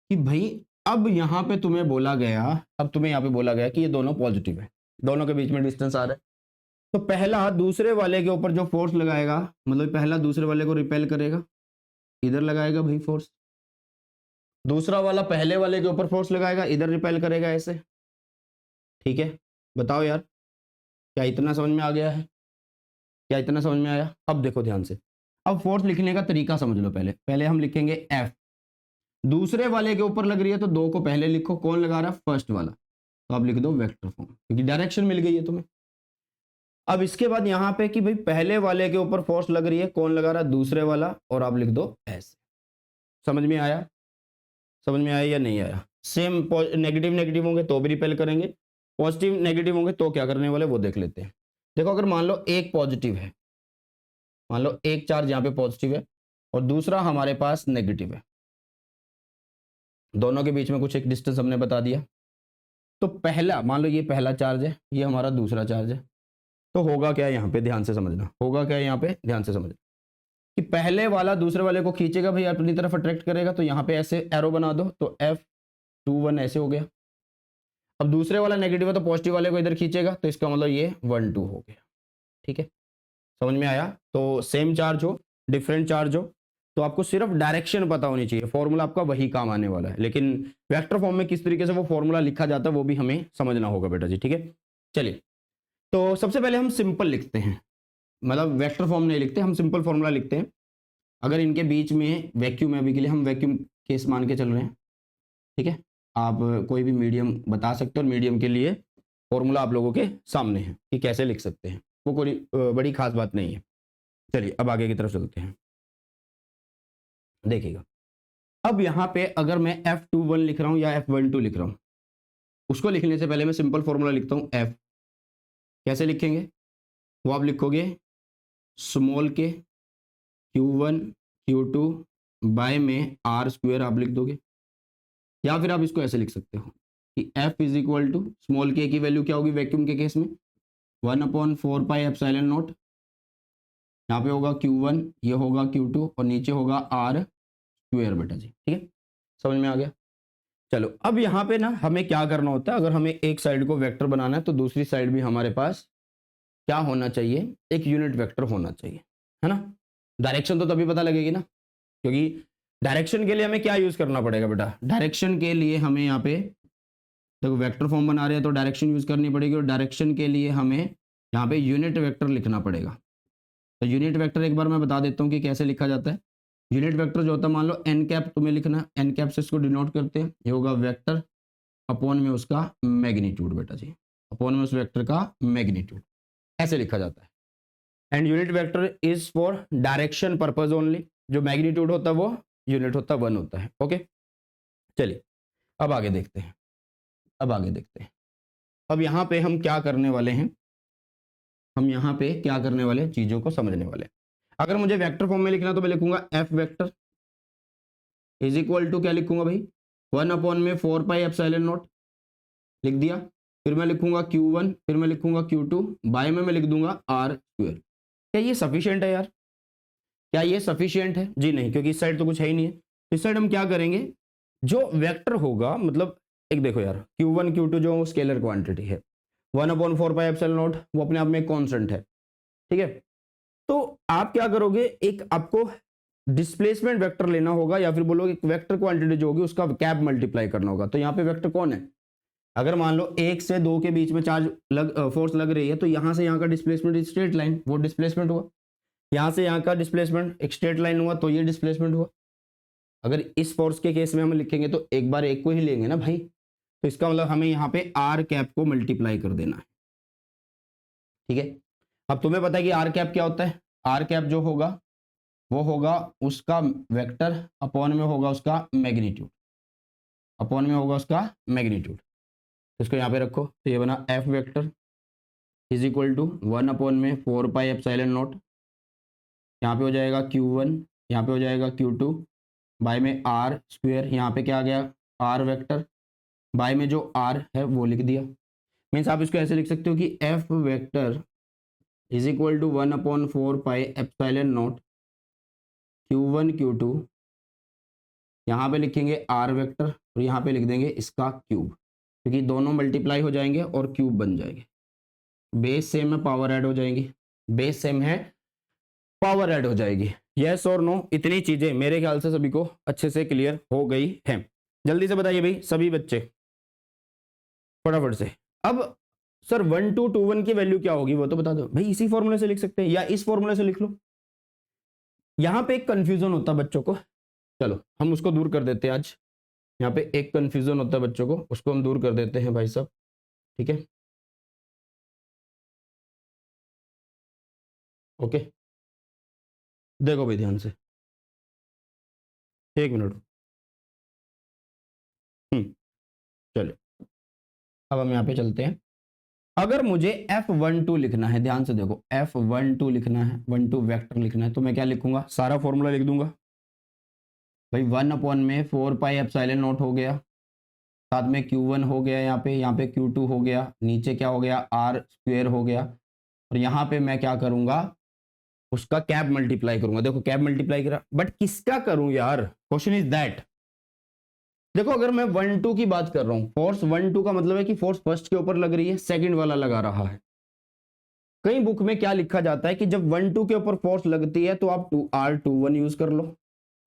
Speaker 1: कि भाई अब यहां पे तुम्हें बोला गया, अब तुम्हें यहां पे बोला गया कि ये दोनों पॉजिटिव है, दोनों के बीच में डिस्टेंस आ रहा है, तो पहला दूसरे वाले के ऊपर जो फोर्स लगाएगा, मतलब पहला दूसरे वाले को रिपेल करेगा, इधर लगाएगा भाई फोर्स, दूसरा वाला पहले वाले के ऊपर फोर्स लगाएगा, इधर रिपेल करेगा ऐसे। ठीक है, बताओ यार, क्या इतना समझ में आ गया है, क्या इतना समझ में आया? अब देखो ध्यान से, अब फोर्स लिखने का तरीका समझ लो, पहले पहले हम लिखेंगे F, दूसरे वाले के ऊपर लग रही है तो दो को पहले लिखो, कौन लगा रहा है, फर्स्ट वाला, तो आप लिख दो वेक्टर फॉर्म, क्योंकि डायरेक्शन मिल गई है तुम्हें। अब इसके बाद यहां पे कि भाई पहले वाले के ऊपर फोर्स लग रही है, कौन लगा रहा है, दूसरे वाला, और आप लिख दो ऐसे। समझ में आया, समझ में आया या नहीं आया? सेम नेगेटिव नेगेटिव होंगे तो भी रिपेल करेंगे, पॉजिटिव नेगेटिव होंगे तो क्या करने वाले वो देख लेते हैं। देखो, अगर मान लो एक पॉजिटिव है, मान लो एक चार्ज यहाँ पे पॉजिटिव है और दूसरा हमारे पास नेगेटिव है, दोनों के बीच में कुछ एक डिस्टेंस हमने बता दिया, तो पहला मान लो ये पहला चार्ज है, ये हमारा दूसरा चार्ज है, तो होगा क्या यहाँ पे, ध्यान से समझना, होगा क्या यहाँ पे, ध्यान से समझना कि पहले वाला दूसरे वाले को खींचेगा भाई, अपनी तरफ अट्रैक्ट करेगा, तो यहाँ पे ऐसे एरो बना दो, तो F21 ऐसे हो गया। अब दूसरे वाला नेगेटिव है तो पॉजिटिव वाले को इधर खींचेगा, तो इसका मतलब ये 1 2 हो गया। ठीक है, समझ में आया? तो सेम चार्ज हो डिफरेंट चार्ज हो तो आपको सिर्फ डायरेक्शन पता होनी चाहिए, फॉर्मूला आपका वही काम आने वाला है, लेकिन वेक्टर फॉर्म में किस तरीके से वो फॉर्मूला लिखा जाता है वो भी हमें समझना होगा बेटा जी। ठीक है, चलिए, तो सबसे पहले हम सिंपल लिखते हैं, मतलब वेक्टर फॉर्म नहीं लिखते, हम सिंपल फॉर्मूला लिखते हैं। अगर इनके बीच में वैक्यूम है, अभी के लिए हम वैक्यूम केस मान के चल रहे हैं। ठीक है, आप कोई भी मीडियम बता सकते हो, और मीडियम के लिए फॉर्मूला आप लोगों के सामने है कि कैसे लिख सकते हैं, वो कोई बड़ी खास बात नहीं है। चलिए अब आगे की तरफ चलते हैं, देखिएगा। अब यहाँ पे अगर मैं F21 लिख रहा हूँ या F12 लिख रहा हूँ, उसको लिखने से पहले मैं सिंपल फॉर्मूला लिखता हूँ F। कैसे लिखेंगे, वो आप लिखोगे स्मॉल के Q1 Q2 बाय में R² आप लिख दोगे, या फिर आप इसको ऐसे लिख सकते हो कि F is equal to small K की वैल्यू क्या होगी वैक्यूम के केस में, 1/4πε0, यहाँ पे होगा Q1, ये होगा Q2 और नीचे होगा R² बेटा जी। ठीक है, समझ में आ गया? चलो, अब यहाँ पे ना हमें क्या करना होता है, अगर हमें एक साइड को वेक्टर बनाना है तो दूसरी साइड भी हमारे पास क्या होना चाहिए, एक यूनिट वेक्टर होना चाहिए, है ना। डायरेक्शन तो तभी पता लगेगी ना, क्योंकि डायरेक्शन के लिए हमें क्या यूज करना पड़ेगा बेटा, डायरेक्शन के लिए हमें यहाँ पे देखो वेक्टर फॉर्म बना रहे हैं तो डायरेक्शन यूज करनी पड़ेगी, और डायरेक्शन के लिए हमें यहाँ पे यूनिट वेक्टर लिखना पड़ेगा। तो यूनिट वेक्टर एक बार मैं बता देता हूँ कि कैसे लिखा जाता है। यूनिट वेक्टर जो होता है, मान लो एन कैप तुम्हें लिखना है, एन कैप से इसको डिनोट करते हैं, ये होगा वेक्टर अपॉन में उसका मैग्नीट्यूड बेटा जी, अपॉन में उस वेक्टर का मैग्नीट्यूड, ऐसे लिखा जाता है। And unit vector is for direction purpose only, जो मैग्नीट्यूड होता है वो यूनिट होता है 1 होता है। ओके, चलिए अब आगे देखते हैं, अब आगे देखते हैं। अब यहाँ पे हम क्या करने वाले हैं, हम यहाँ पे क्या करने वाले हैं, चीजों को समझने वाले हैं। अगर मुझे वेक्टर फॉर्म में लिखना तो मैं लिखूंगा F vector is equal to क्या लिखूंगा भाई, 1/4πε0 लिख दिया, फिर मैं लिखूंगा Q1, फिर मैं लिखूंगा Q2, बाय में मैं लिख दूंगा R²। क्या ये सफिशियंट है यार, क्या ये सफिशियंट है? जी नहीं, क्योंकि इस साइड तो कुछ है ही नहीं है। इस साइड हम क्या करेंगे, जो वेक्टर होगा, मतलब एक देखो यार, Q1 Q2 जो स्केलर क्वांटिटी है, 1/4πε0 वो अपने आप में कॉन्स्टेंट है। ठीक है, तो आप क्या करोगे, एक आपको डिस्प्लेसमेंट वेक्टर लेना होगा, या फिर बोलो एक वेक्टर क्वांटिटी जो होगी उसका कैप मल्टीप्लाई करना होगा। तो यहाँ पे वेक्टर कौन है, अगर मान लो 1 से 2 के बीच में चार्ज फोर्स लग रही है, तो यहां से यहाँ का डिस्प्लेसमेंट स्ट्रेट लाइन, वो डिस्प्लेसमेंट हुआ, यहां से यहाँ का डिस्प्लेसमेंट एक स्ट्रेट लाइन हुआ, तो ये डिस्प्लेसमेंट हुआ। अगर इस फोर्स के केस में हम लिखेंगे तो एक बार एक को ही लेंगे ना भाई, तो इसका मतलब हमें यहाँ पे आर कैप को मल्टीप्लाई कर देना है। ठीक है, अब तुम्हें पता है कि आर कैप क्या होता है, आर कैप जो होगा वो होगा उसका वेक्टर अपॉन में होगा उसका मैग्नीट्यूड। अपॉन में होगा उसका मैग्नीट्यूड। इसको यहाँ पे रखो, तो ये बना F vector is equal to 1 में 4 पाई एप्सिलॉन नॉट, यहाँ पे हो जाएगा Q1, यहाँ पे हो जाएगा Q2 बाय में आर स्क्वेयर, यहाँ पे क्या आ गया आर वेक्टर, बाय में जो आर है वो लिख दिया। मीन्स आप इसको ऐसे लिख सकते हो कि F vector is equal to 1/4 pi epsilon naught Q1 Q2, यहाँ पे लिखेंगे आर वेक्टर और यहाँ पे लिख देंगे इसका क्यूब, क्योंकि दोनों मल्टीप्लाई हो जाएंगे और क्यूब बन जाएंगे। बेस सेम है, पावर ऐड हो जाएंगी, बेस सेम है, पावर ऐड हो जाएगी। यस और नो, इतनी चीजें मेरे ख्याल से सभी को अच्छे से क्लियर हो गई हैं। जल्दी से बताइए भाई सभी बच्चे फटाफट से। अब सर 1 2 2 1 की वैल्यू क्या होगी वो तो बता दो भाई। इसी फॉर्मूले से लिख सकते हैं या इस फॉर्मूले से लिख लो। यहाँ पे एक कंफ्यूजन होता है बच्चों को, चलो हम उसको दूर कर देते हैं आज। यहाँ पे एक कंफ्यूजन होता है बच्चों को, उसको हम दूर कर देते हैं भाई साहब, ठीक है। ओके, देखो भाई ध्यान से, एक मिनट। चलो अब हम यहाँ पे चलते हैं। अगर मुझे F12 लिखना है, ध्यान से देखो, F12 लिखना है, 12 वेक्टर लिखना है, तो मैं क्या लिखूंगा, सारा फॉर्मूला लिख दूंगा भाई। 1 में 4 पाई एप्सिलॉन नॉट हो गया, साथ में Q1 हो गया, यहाँ पे Q2 हो गया, नीचे क्या हो गया आर स्क्वेयर हो गया, और यहाँ पे मैं क्या करूंगा उसका कैप मल्टीप्लाई करूंगा। देखो कैप मल्टीप्लाई करा, बट किसका करूं यार, क्वेश्चन इज दैट। देखो अगर मैं 1 2 की बात कर रहा हूं, फोर्स 1 2 का मतलब है कि फोर्स फर्स्ट के ऊपर लग रही है, सेकंड वाला लगा रहा है। कई बुक में क्या लिखा जाता है कि जब 1 2 के ऊपर फोर्स लगती है तो आप R21 यूज कर लो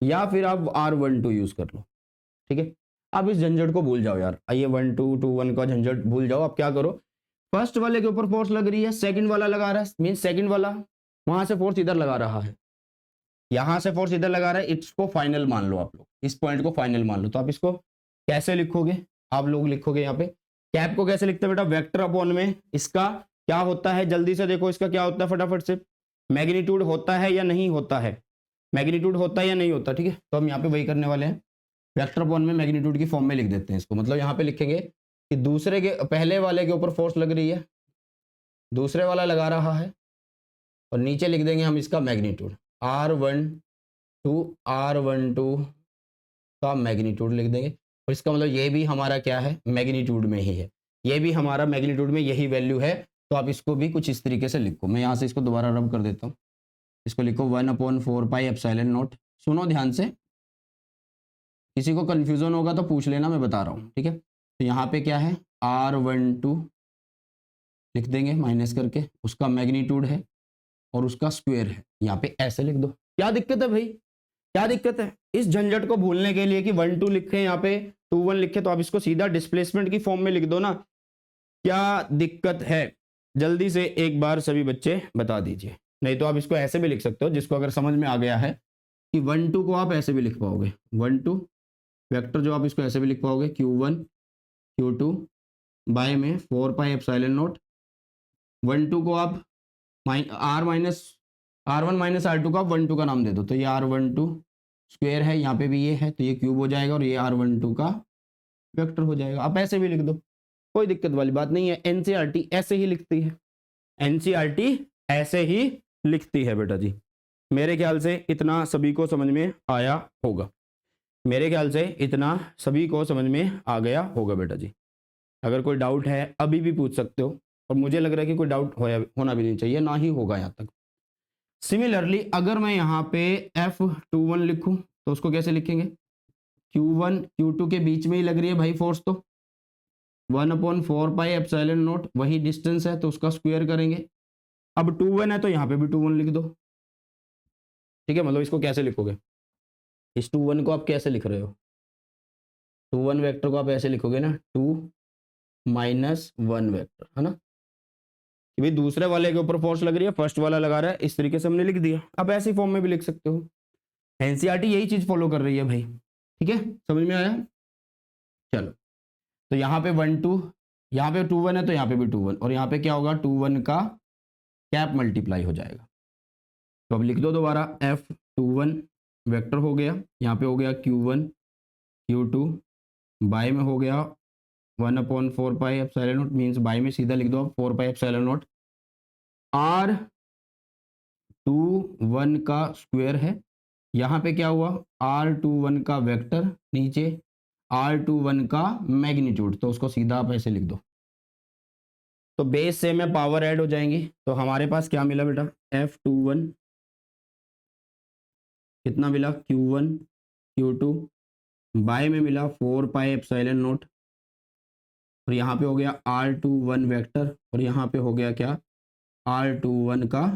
Speaker 1: या फिर आप R12 यूज कर लो, ठीक है। आप इस झंझट को भूल जाओ यार, आइए 1 2 2 1 का झंझट भूल जाओ। आप क्या करो, फर्स्ट वाले के ऊपर फोर्स लग रही है, सेकंड वाला लगा रहा है, मीन सेकंड वाला वहां से फोर्स इधर लगा रहा है, यहां से फोर्स इधर लगा रहा है, इसको फाइनल मान लो आप लोग, इस पॉइंट को फाइनल मान लो। तो आप इसको कैसे लिखोगे, आप लोग लिखोगे यहाँ पे कैप को कैसे लिखते हैं बेटा, वेक्टर अपॉन में इसका क्या होता है, जल्दी से देखो इसका क्या होता है फटाफट से, मैग्नीट्यूड होता है या नहीं होता है, मैग्नीट्यूड होता है या नहीं होता, ठीक है। तो हम यहाँ पे वही करने वाले हैं, वेक्टर अपॉन में मैग्नीट्यूड की फॉर्म में लिख देते हैं इसको। मतलब यहाँ पे लिखेंगे कि दूसरे के पहले वाले के ऊपर फोर्स लग रही है, दूसरे वाला लगा रहा है, और नीचे लिख देंगे हम इसका मैग्नीट्यूड R12 का मैग्नीट्यूड लिख देंगे। और इसका मतलब ये भी हमारा क्या है, मैग्नीट्यूड में ही है, ये भी हमारा मैग्नीट्यूड में यही वैल्यू है। तो आप इसको भी कुछ इस तरीके से लिखो, मैं यहाँ से इसको दोबारा रब कर देता हूँ, इसको लिखो 1/4 पाई एप्सिलॉन नॉट। सुनो ध्यान से, किसी को कंफ्यूजन होगा तो पूछ लेना, मैं बता रहा हूँ, ठीक है। तो यहाँ पे क्या है R12 लिख देंगे माइनस करके, उसका मैग्नीट्यूड है और उसका स्क्वायर है, यहाँ पे ऐसे लिख दो। क्या दिक्कत है भाई, क्या दिक्कत है इस झंझट को भूलने के लिए कि 1 2 लिखे यहाँ पे 2 1 लिखे, तो आप इसको सीधा डिस्प्लेसमेंट की फॉर्म में लिख दो ना, क्या दिक्कत है। जल्दी से एक बार सभी बच्चे बता दीजिए, नहीं तो आप इसको ऐसे भी लिख सकते हो, जिसको अगर समझ में आ गया है कि 1 2 को आप ऐसे भी लिख पाओगे, 1 2 वेक्टर जो आप इसको ऐसे भी लिख पाओगे Q1 Q2 बाय में 4 पाई एप्सिलॉन नॉट। 1 2 को आप R1 माइनस R2 को आप 1 2 का नाम दे दो, तो ये R12 स्क्वायर है, यहाँ पे भी ये है, तो ये क्यूब हो जाएगा और ये R12 का वेक्टर हो जाएगा। आप ऐसे भी लिख दो, कोई दिक्कत वाली बात नहीं है। एनसीईआरटी ऐसे ही लिखती है, एनसीईआरटी ऐसे ही लिखती है बेटा जी। मेरे ख्याल से इतना सभी को समझ में आया होगा, मेरे ख्याल से इतना सभी को समझ में आ गया होगा बेटा जी। अगर कोई डाउट है अभी भी पूछ सकते हो, और मुझे लग रहा है कि कोई डाउट होना भी नहीं चाहिए, ना ही होगा यहाँ तक। सिमिलरली अगर मैं यहाँ पे F21 लिखूं तो उसको कैसे लिखेंगे, Q1 Q2 के बीच में ही लग रही है भाई फोर्स, तो 1/4 पाई एप्सिलॉन नॉट, वही डिस्टेंस है तो उसका स्क्वायर करेंगे। अब 2 1 है तो यहाँ पे भी 2 1 लिख दो, ठीक है। मतलब इसको कैसे लिखोगे, इस 2 1 को आप कैसे लिख रहे हो, 2 1 वेक्टर को आप ऐसे लिखोगे ना, 2 -1 वेक्टर, है ना, कि भाई दूसरे वाले के ऊपर फोर्स लग रही है, फर्स्ट वाला लगा रहा है, इस तरीके से हमने लिख दिया। आप ऐसी फॉर्म में भी लिख सकते हो, एनसीईआरटी यही चीज फॉलो कर रही है भाई, ठीक है, समझ में आया। चलो तो यहाँ पे 1 2, यहाँ पे 2 1 है तो यहाँ पे भी 2 1, और यहाँ पे क्या होगा 2 1 का कैप मल्टीप्लाई हो जाएगा। तो अब लिख दो दोबारा, F21 वेक्टर हो गया, यहाँ पे हो गया Q1 Q2 बाय में हो गया 1/4 pi epsilon not, means by में सीधा लिख दो आप 4 पाई एप्सिलॉन नॉट। R21 का स्क्वायर है, यहाँ पे क्या हुआ R21 का वेक्टर, नीचे R21 का मैग्नीट्यूड, तो उसको सीधा आप ऐसे लिख दो। तो बेस से में पावर ऐड हो जाएंगी, तो हमारे पास क्या मिला बेटा F21 कितना मिला Q1 Q2 बाय में मिला 4 पाई एप्सिलॉन नॉट, और यहाँ पे हो गया R21 वेक्टर, और यहाँ पे हो गया क्या R21 का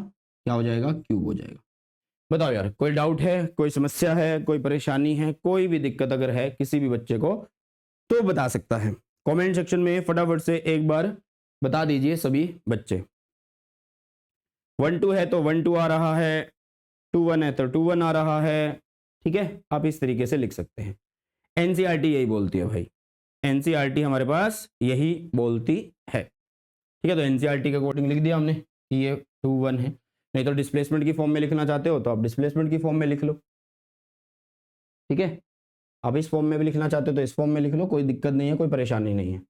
Speaker 1: क्या हो जाएगा क्यूब हो जाएगा। बताओ यार कोई डाउट है, कोई समस्या है, कोई परेशानी है, कोई भी दिक्कत अगर है किसी भी बच्चे को तो बता सकता है कमेंट सेक्शन में, फटाफट से एक बार बता दीजिए सभी बच्चे। 1 2 है तो 1 2 आ रहा है, 2 1 है तो 2 1 आ रहा है, ठीक है, आप इस तरीके से लिख सकते हैं। एनसीईआरटी यही बोलती है भाई, एनसीईआरटी हमारे पास यही बोलती है, ठीक है। तो एनसीईआरटी के अकॉर्डिंग लिख दिया हमने कि ये 2 1 है, नहीं तो डिस्प्लेसमेंट की फॉर्म में लिखना चाहते हो तो आप डिस्प्लेसमेंट की फॉर्म में लिख लो, ठीक है। आप इस फॉर्म में भी लिखना चाहते हो तो इस फॉर्म में लिख लो, कोई दिक्कत नहीं है, कोई परेशानी नहीं है।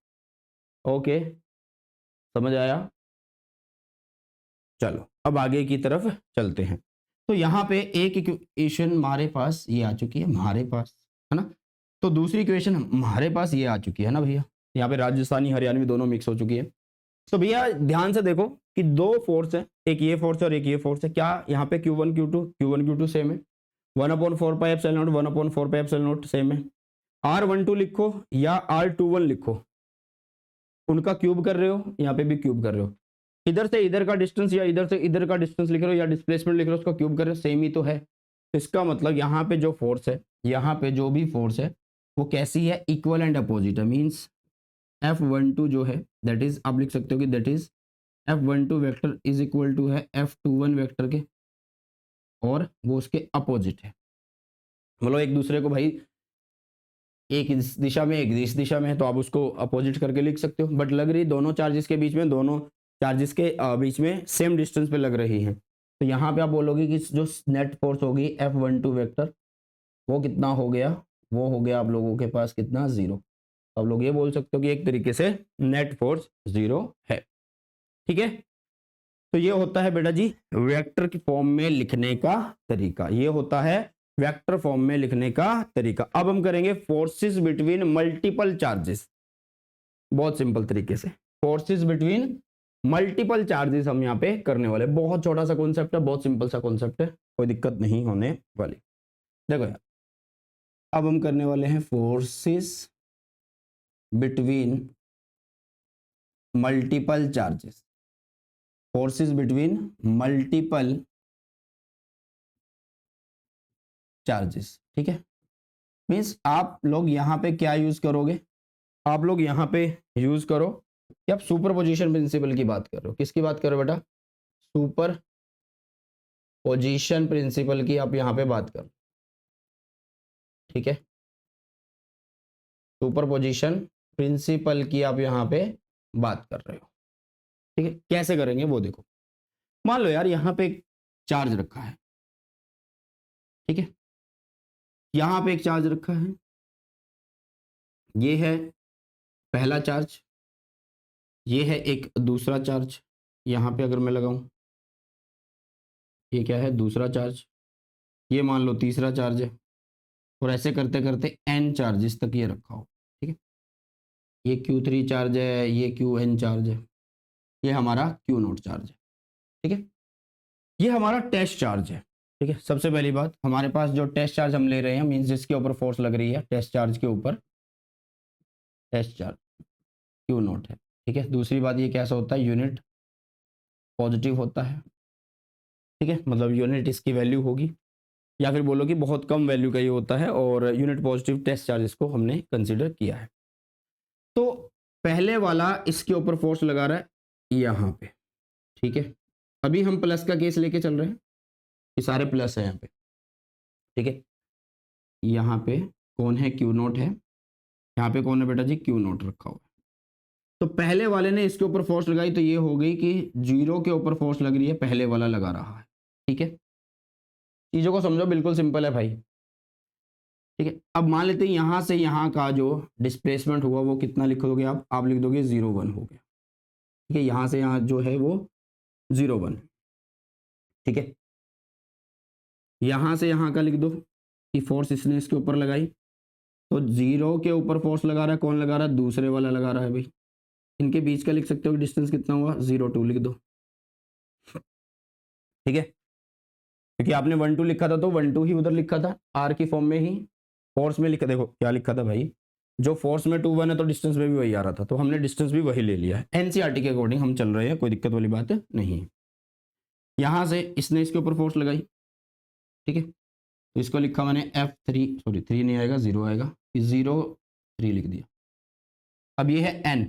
Speaker 1: ओके, समझ आया। चलो अब आगे की तरफ चलते हैं। तो यहाँ पे एक इक्वेशन हमारे पास ये आ चुकी है, हमारे पास है ना, तो दूसरी इक्वेशन हमारे पास ये आ चुकी है ना भैया, यहाँ पे राजस्थानी हरियाणवी दोनों मिक्स हो चुकी है। तो भैया ध्यान से देखो कि दो फोर्स है, एक ये फोर्स है और एक ये फोर्स है, क्या यहाँ पे Q1 Q2 सेम है, 1/4 pi epsilon not 1/4 pi epsilon not same है। R12 लिखो या R21 लिखो, उनका क्यूब कर रहे हो, यहाँ पे भी क्यूब कर रहे हो, इधर से इधर का डिस्टेंस या इधर से इधर का डिस्टेंस लिख रहे हो या डिस्प्लेसमेंट लिख रहे हो, उसका क्यूब कर रहे हो, सेम ही तो है। तो इसका मतलब यहाँ पे जो फोर्स है, यहाँ पे जो भी फोर्स है वो कैसी है, इक्वल एंड अपोजिट है, मीन्स F12 जो है दैट इज आप लिख सकते हो कि that is F12 vector is equal to है F21 वेक्टर के, और वो उसके अपोजिट है, मतलब एक दूसरे को भाई एक इस दिशा में एक इस दिशा में है तो आप उसको अपोजिट करके लिख सकते हो, बट लग रही दोनों चार्जेस के बीच में, दोनों चार्जेस के बीच में सेम डिस्टेंस पे लग रही है। तो यहाँ पे आप बोलोगे कि जो नेट फोर्स होगी F12 वेक्टर वो कितना हो गया, वो हो गया आप लोगों के पास कितना 0। तो आप लोग ये बोल सकते हो कि एक तरीके से नेट फोर्स 0 है, ठीक है। तो ये होता है बेटा जी वेक्टर की फॉर्म में लिखने का तरीका, ये होता है वेक्टर फॉर्म में लिखने का तरीका। अब हम करेंगे फोर्सेस बिटवीन मल्टीपल चार्जेस, बहुत सिंपल तरीके से फोर्सेस बिटवीन मल्टीपल चार्जेस हम यहाँ पे करने वाले, बहुत छोटा सा कॉन्सेप्ट है, बहुत सिंपल सा कॉन्सेप्ट है, कोई दिक्कत नहीं होने वाली। देखो यार अब हम करने वाले हैं forces between multiple charges, forces between multiple charges, ठीक है। मीन्स आप लोग यहाँ पे क्या यूज करोगे, आप लोग यहाँ पे यूज करो कि आप सुपर पोजिशन प्रिंसिपल की बात कर रहे हो, किसकी बात कर रहे हो बेटा, सुपर पोजिशन प्रिंसिपल की आप यहाँ पे बात करो, ठीक है। सुपर पोजिशन प्रिंसिपल की आप यहाँ पे बात कर रहे हो, ठीक है। कैसे करेंगे वो देखो, मान लो यार यहाँ पे एक चार्ज रखा है, ठीक है, यहाँ पे एक चार्ज रखा है, ये है पहला चार्ज, ये है एक दूसरा चार्ज, यहाँ पे अगर मैं लगाऊं ये क्या है दूसरा चार्ज, ये मान लो तीसरा चार्ज है, और ऐसे करते करते n चार्जेस तक ये रखा हो, ठीक है। ये Q3 चार्ज है, ये Qn चार्ज है, ये हमारा Q0 चार्ज है, ठीक है। ये हमारा टेस्ट चार्ज है, ठीक है। सबसे पहली बात हमारे पास जो टेस्ट चार्ज हम ले रहे हैं मीन्स जिसके ऊपर फोर्स लग रही है टेस्ट चार्ज के ऊपर, टेस्ट चार्ज Q0 है, ठीक है। दूसरी बात ये कैसा होता है, यूनिट पॉजिटिव होता है, ठीक है, मतलब यूनिट इसकी वैल्यू होगी, या फिर बोलो कि बहुत कम वैल्यू का ये होता है, और यूनिट पॉजिटिव टेस्ट चार्जेस को हमने कंसीडर किया है। तो पहले वाला इसके ऊपर फोर्स लगा रहा है यहाँ पे, ठीक है। अभी हम प्लस का केस लेके चल रहे हैं, ये सारे प्लस है यहाँ पे, ठीक है। यहाँ पे कौन है, Q0 है, यहाँ पे कौन है बेटा जी, Q0 रखा हुआ है। तो पहले वाले ने इसके ऊपर फोर्स लगाई तो ये हो गई कि 0 के ऊपर फोर्स लग रही है, पहले वाला लगा रहा है, ठीक है। चीजों को समझो, बिल्कुल सिंपल है भाई, ठीक है। अब मान लेते हैं यहाँ से यहाँ का जो डिस्प्लेसमेंट हुआ वो कितना लिखोगे आप लिख दोगे 0 1 हो गया। ठीक है, यहाँ से यहाँ जो है वो 0 1। ठीक है, यहाँ से यहाँ का लिख दो कि फोर्स इसने इसके ऊपर लगाई, तो 0 के ऊपर फोर्स लगा रहा है, कौन लगा रहा है, दूसरे वाला लगा रहा है भाई। इनके बीच का लिख सकते हो डिस्टेंस कितना हुआ, 0 2 लिख दो। ठीक है, क्योंकि आपने 1 2 लिखा था तो 1 2 ही उधर लिखा था, आर की फॉर्म में ही फोर्स में लिखा। देखो क्या लिखा था भाई, जो फोर्स में 2 1 है तो डिस्टेंस में भी वही आ रहा था, तो हमने डिस्टेंस भी वही ले लिया है। एनसीईआरटी के अकॉर्डिंग हम चल रहे हैं, कोई दिक्कत वाली बात नहीं है। यहाँ से इसने इसके ऊपर फोर्स लगाई, ठीक है, तो इसको लिखा मैंने F3, सॉरी 3 नहीं आएगा 0 आएगा, 0 3 लिख दिया। अब ये है N,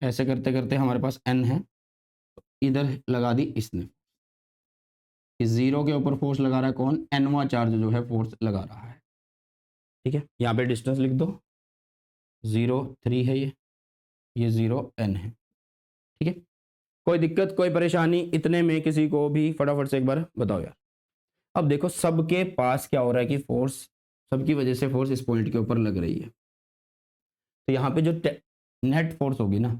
Speaker 1: ऐसे करते करते हमारे पास N है, तो इधर लगा दी इसने। इस 0 के ऊपर फोर्स लगा रहा है कौन, Nवां चार्ज जो है फोर्स लगा रहा है। ठीक है, यहाँ पे डिस्टेंस लिख दो, 0 3 है ये 0 N है। ठीक है, कोई दिक्कत कोई परेशानी इतने में किसी को भी फटाफट से एक बार बताओ यार। अब देखो सबके पास क्या हो रहा है कि फोर्स, सबकी वजह से फोर्स इस पॉइंट के ऊपर लग रही है, तो यहाँ पे जो नेट फोर्स होगी ना,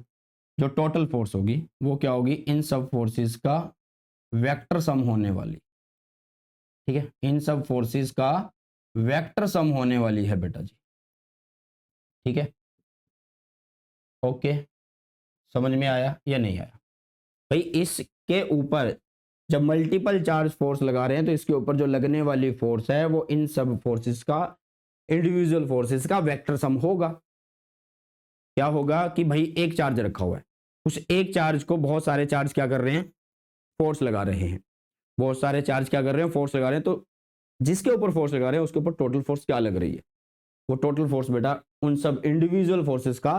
Speaker 1: जो टोटल फोर्स होगी वो क्या होगी, इन सब फोर्सेस का वेक्टर सम होने वाली। ठीक है, इन सब फोर्सेस का वेक्टर सम होने वाली है बेटा जी। ठीक है, ओके, समझ में आया या नहीं आया भाई। इसके ऊपर जब मल्टीपल चार्ज फोर्स लगा रहे हैं तो इसके ऊपर जो लगने वाली फोर्स है वो इन सब फोर्सेस का, इंडिविजुअल फोर्सेस का वेक्टर सम होगा। क्या होगा कि भाई एक चार्ज रखा हुआ है, उस एक चार्ज को बहुत सारे चार्ज क्या कर रहे हैं, फोर्स लगा रहे हैं। बहुत सारे चार्ज क्या कर रहे हैं, फोर्स लगा रहे हैं, तो जिसके ऊपर फोर्स लगा रहे हैं उसके ऊपर टोटल फोर्स क्या लग रही है, वो टोटल फोर्स बेटा उन सब इंडिविजुअल फोर्सेस का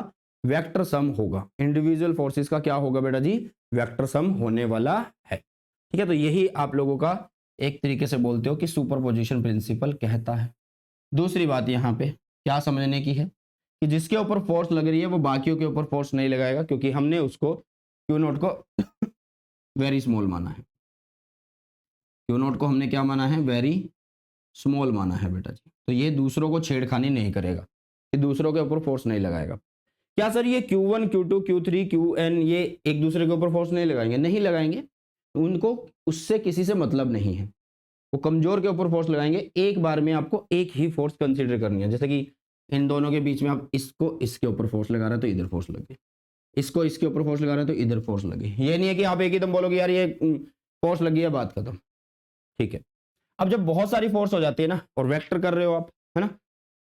Speaker 1: वेक्टर सम होगा। इंडिविजुअल फोर्सेस का क्या होगा बेटा जी, वेक्टर सम होने वाला है। ठीक है, तो यही आप लोगों का एक तरीके से बोलते हो कि सुपरपोजिशन प्रिंसिपल कहता है। दूसरी बात यहाँ पे क्या समझने की है कि जिसके ऊपर फोर्स लग रही है वो बाकियों के ऊपर फोर्स नहीं लगाएगा, क्योंकि हमने उसको क्यू नोट को वेरी स्मॉल माना है। क्यू नोट को हमने क्या माना है, वेरी स्मॉल माना है बेटा जी। तो ये दूसरों को छेड़खानी नहीं करेगा, ये दूसरों के ऊपर फोर्स नहीं लगाएगा। क्या सर ये Q1 Q2 Q3 Qn ये एक दूसरे के ऊपर फोर्स नहीं लगाएंगे, नहीं लगाएंगे, उनको उससे किसी से मतलब नहीं है। वो कमजोर के ऊपर फोर्स लगाएंगे, एक बार में आपको एक ही फोर्स कंसीडर करनी है। जैसे कि इन दोनों के बीच में आप इसको इसके ऊपर फोर्स लगा रहे हो तो इधर फोर्स लगे, इसको इसके ऊपर फोर्स लगा रहे हो तो इधर फोर्स लगे। ये नहीं है कि आप एक ही दम बोलोगे यार ये फोर्स लगी है, बात खत्म। ठीक है, अब जब बहुत सारी फोर्स हो जाती है ना और वेक्टर कर रहे हो आप, है ना,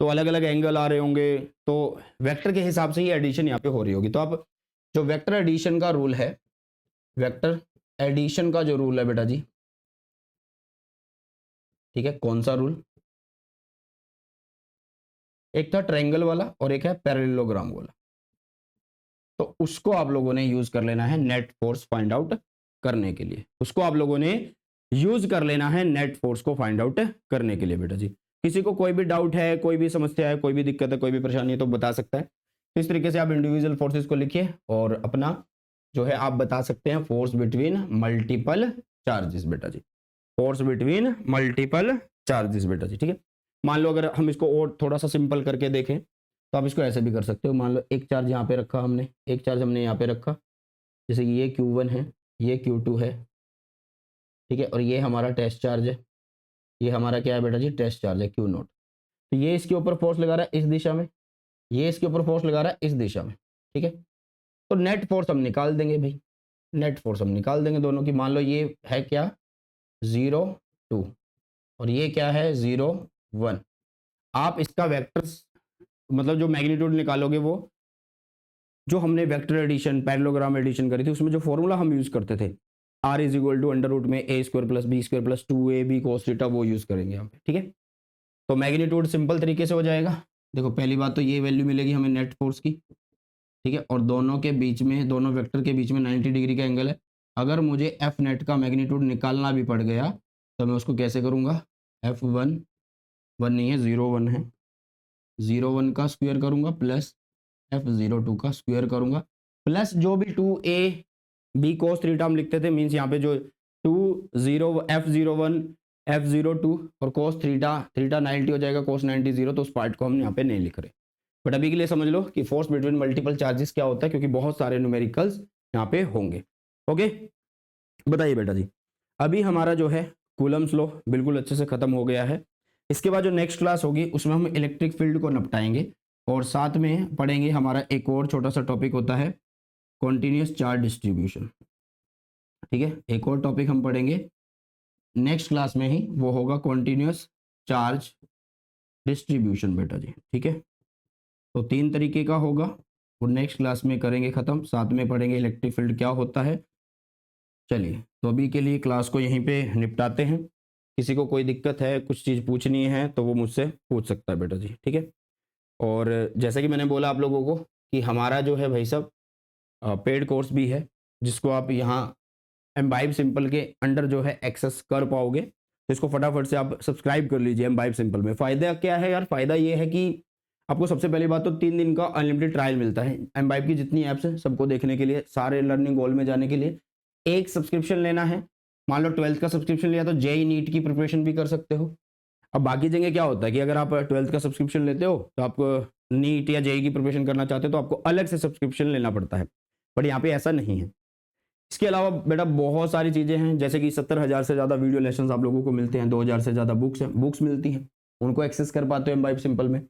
Speaker 1: तो अलग अलग एंगल आ रहे होंगे, तो वेक्टर के हिसाब से ही एडिशन यहाँ पे हो रही होगी। तो आप जो वेक्टर एडिशन का रूल है, वेक्टर एडिशन का जो रूल है बेटा जी, ठीक है, कौन सा रूल, एक था ट्रायंगल वाला और एक है पैरेललोग्राम वाला, तो उसको आप लोगों ने यूज कर लेना है नेट फोर्स फाइंड आउट करने के लिए। उसको आप लोगों ने यूज कर लेना है नेट फोर्स को फाइंड आउट करने के लिए बेटा जी। किसी को कोई भी डाउट है, कोई भी समस्या है, कोई भी दिक्कत है, कोई भी परेशानी है तो बता सकता है। तो इस तरीके से आप इंडिविजुअल फोर्सेस को लिखिए और अपना जो है आप बता सकते हैं फोर्स बिटवीन मल्टीपल चार्जेस बेटा जी, फोर्स बिटवीन मल्टीपल चार्जेस बेटा जी। ठीक है, मान लो अगर हम इसको और थोड़ा सा सिंपल करके देखें तो आप इसको ऐसे भी कर सकते हो। मान लो एक चार्ज यहाँ पे रखा हमने, एक चार्ज हमने यहाँ पे रखा, जैसे कि ये Q1 है, ये Q2 है, ठीक है, और ये हमारा टेस्ट चार्ज है, ये हमारा क्या है बेटा जी, टेस्ट चार्ज है Q नोट। तो ये इसके ऊपर फोर्स लगा रहा है इस दिशा में, ये इसके ऊपर फोर्स लगा रहा है इस दिशा में। ठीक है, तो नेट फोर्स हम निकाल देंगे भाई, नेट फोर्स हम निकाल देंगे दोनों की। मान लो ये है क्या 0 2 और ये क्या है 0 1। आप इसका वेक्टर मतलब जो मैग्नीट्यूड निकालोगे वो जो हमने वेक्टर एडिशन पैरेललोग्राम एडिशन करी थी उसमें जो फॉर्मूला हम यूज करते थे R is equal to under root में a square plus B square plus 2ab cos theta, वो यूज करेंगे यहाँ पे। ठीक है, तो मैग्नीट्यूड सिंपल तरीके से हो जाएगा। देखो पहली बात तो ये वैल्यू मिलेगी हमें नेट फोर्स की, ठीक है, और दोनों के बीच में, दोनों वेक्टर के बीच में 90 डिग्री का एंगल है। अगर मुझे एफ नेट का मैग्नीट्यूड निकालना भी पड़ गया तो मैं उसको कैसे करूँगा, F1 1 नहीं है 0 1 है, 0 1 का स्क्वायर करूँगा प्लस F02 का स्क्वायर करूँगा प्लस जो भी 2ab cos थीटा हम लिखते थे, मीन्स यहाँ पे जो 2 0 F01 F02 और cos थीटा, थीटा 90 हो जाएगा, cos 90 0, तो उस पार्ट को हम यहाँ पे नहीं लिख रहे। बट अभी के लिए समझ लो कि फोर्स बिटवीन मल्टीपल चार्जेस क्या होता है, क्योंकि बहुत सारे न्यूमेरिकल्स यहाँ पे होंगे। ओके, बताइए बेटा जी, अभी हमारा जो है कूलम्स लॉ बिल्कुल अच्छे से खत्म हो गया है। इसके बाद जो नेक्स्ट क्लास होगी उसमें हम इलेक्ट्रिक फील्ड को निपटाएंगे और साथ में पढ़ेंगे हमारा एक और छोटा सा टॉपिक होता है कॉन्टिन्यूस चार्ज डिस्ट्रीब्यूशन। ठीक है, एक और टॉपिक हम पढ़ेंगे नेक्स्ट क्लास में ही, वो होगा कॉन्टिन्यूस चार्ज डिस्ट्रीब्यूशन बेटा जी। ठीक है, तो 3 तरीके का होगा और नेक्स्ट क्लास में करेंगे ख़त्म, साथ में पढ़ेंगे इलेक्ट्रिक फील्ड क्या होता है। चलिए, तो अभी के लिए क्लास को यहीं पे निपटाते हैं। किसी को कोई दिक्कत है, कुछ चीज़ पूछनी है तो वो मुझसे पूछ सकता है बेटा जी। ठीक है, और जैसे कि मैंने बोला आप लोगों को कि हमारा जो है भाई साहब पेड कोर्स भी है, जिसको आप यहाँ एम्बाइब सिंपल के अंडर जो है एक्सेस कर पाओगे। तो इसको फटाफट से आप सब्सक्राइब कर लीजिए एम्बाइब सिंपल में। फ़ायदा क्या है यार, फ़ायदा ये है कि आपको सबसे पहली बात तो 3 दिन का अनलिमिटेड ट्रायल मिलता है। एम्बाइब की जितनी ऐप्स हैं सबको देखने के लिए, सारे लर्निंग गोल में जाने के लिए एक सब्सक्रिप्शन लेना है। मान लो 12th का सब्सक्रिप्शन लिया तो जेईई नीट की प्रिपरेशन भी कर सकते हो। अब बाकी जगह क्या होता है कि अगर आप 12th का सब्सक्रिप्शन लेते हो तो आप नीट या जेईई की प्रिपरेशन करना चाहते हो तो आपको अलग से सब्सक्रिप्शन लेना पड़ता है, बट यहाँ पे ऐसा नहीं है। इसके अलावा बेटा बहुत सारी चीज़ें हैं, जैसे कि 70,000 से ज़्यादा वीडियो लेसन्स आप लोगों को मिलते हैं, 2,000 से ज़्यादा बुक्स मिलती हैं, उनको एक्सेस कर पाते हो एम्बाइब सिंपल में।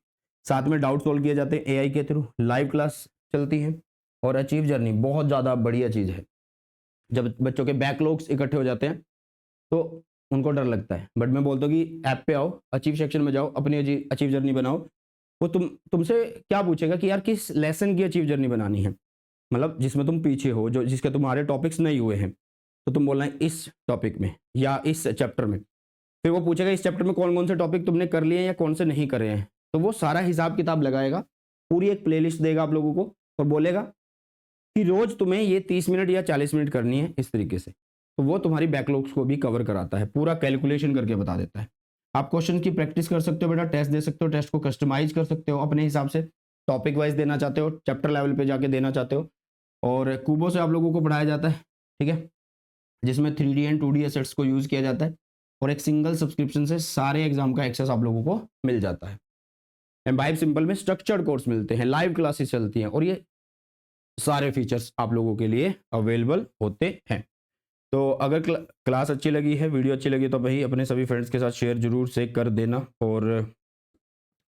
Speaker 1: साथ में डाउट सॉल्व किए जाते हैं एआई के थ्रू, लाइव क्लास चलती है और अचीव जर्नी बहुत ज़्यादा बढ़िया चीज़ है। जब बच्चों के बैकलॉग्स इकट्ठे हो जाते हैं तो उनको डर लगता है, बट मैं बोलता हूँ कि ऐप पे आओ, अचीव सेक्शन में जाओ, अपनी अचीव जर्नी बनाओ। वो तुमसे क्या पूछेगा कि यार किस लेसन की अचीव जर्नी बनानी है, मतलब जिसमें तुम पीछे हो, जो जिसके तुम्हारे टॉपिक्स नहीं हुए हैं, तो तुम बोलना है इस टॉपिक में या इस चैप्टर में। फिर वो पूछेगा इस चैप्टर में कौन कौन से टॉपिक तुमने कर लिए हैं या कौन से नहीं करे हैं, तो वो सारा हिसाब किताब लगाएगा, पूरी एक प्लेलिस्ट देगा आप लोगों को और बोलेगा कि रोज तुम्हें ये 30 मिनट या 40 मिनट करनी है इस तरीके से। तो वो तुम्हारी बैकलॉग्स को भी कवर कराता है, पूरा कैलकुलेशन करके बता देता है। आप क्वेश्चन की प्रैक्टिस कर सकते हो बेटा, टेस्ट दे सकते हो, टेस्ट को कस्टमाइज कर सकते हो अपने हिसाब से, टॉपिक वाइज देना चाहते हो, चैप्टर लेवल पे जाके देना चाहते हो। और कूबो से आप लोगों को पढ़ाया जाता है, ठीक है, जिसमें 3D एंड 2D एसेट्स को यूज़ किया जाता है और एक सिंगल सब्सक्रिप्शन से सारे एग्जाम का एक्सेस आप लोगों को मिल जाता है। एम्बाइब सिंपल में स्ट्रक्चर्ड कोर्स मिलते हैं, लाइव क्लासेस चलती हैं और ये सारे फीचर्स आप लोगों के लिए अवेलेबल होते हैं। तो अगर क्लास अच्छी लगी है, वीडियो अच्छी लगी तो भाई अपने सभी फ्रेंड्स के साथ शेयर जरूर से कर देना। और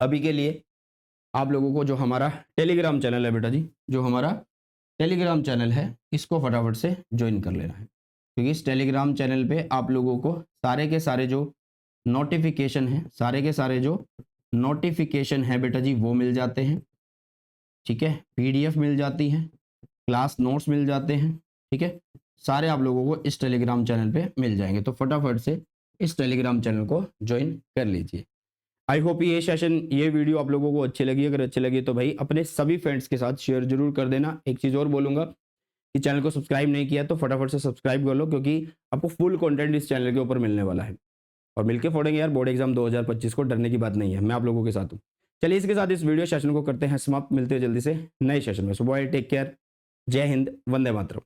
Speaker 1: अभी के लिए आप लोगों को जो हमारा टेलीग्राम चैनल है बेटा जी, जो हमारा टेलीग्राम चैनल है, इसको फटाफट से ज्वाइन कर लेना है, क्योंकि इस टेलीग्राम चैनल पे आप लोगों को सारे के सारे जो नोटिफिकेशन है, सारे के सारे जो नोटिफिकेशन है बेटा जी वो मिल जाते हैं। ठीक है, पीडीएफ मिल जाती है, क्लास नोट्स मिल जाते हैं। ठीक है, सारे आप लोगों को इस टेलीग्राम चैनल पे मिल जाएंगे, तो फटाफट से इस टेलीग्राम चैनल को ज्वाइन कर लीजिए। आई होप ये सेशन, ये वीडियो आप लोगों को अच्छी लगी। अगर अच्छी लगी तो भाई अपने सभी फ्रेंड्स के साथ शेयर जरूर कर देना। एक चीज़ और बोलूँगा कि चैनल को सब्सक्राइब नहीं किया तो फटाफट से सब्सक्राइब कर लो, क्योंकि आपको फुल कंटेंट इस चैनल के ऊपर मिलने वाला है। और मिलके फोड़ेंगे यार बोर्ड एग्जाम 2025 को, डरने की बात नहीं है, मैं आप लोगों के साथ हूँ। चलिए इसके साथ इस वीडियो सेशन को करते हैं समाप्त, मिलते हैं जल्दी से नए सेशन में। सुबह टेक केयर, जय हिंद, वंदे मातरम।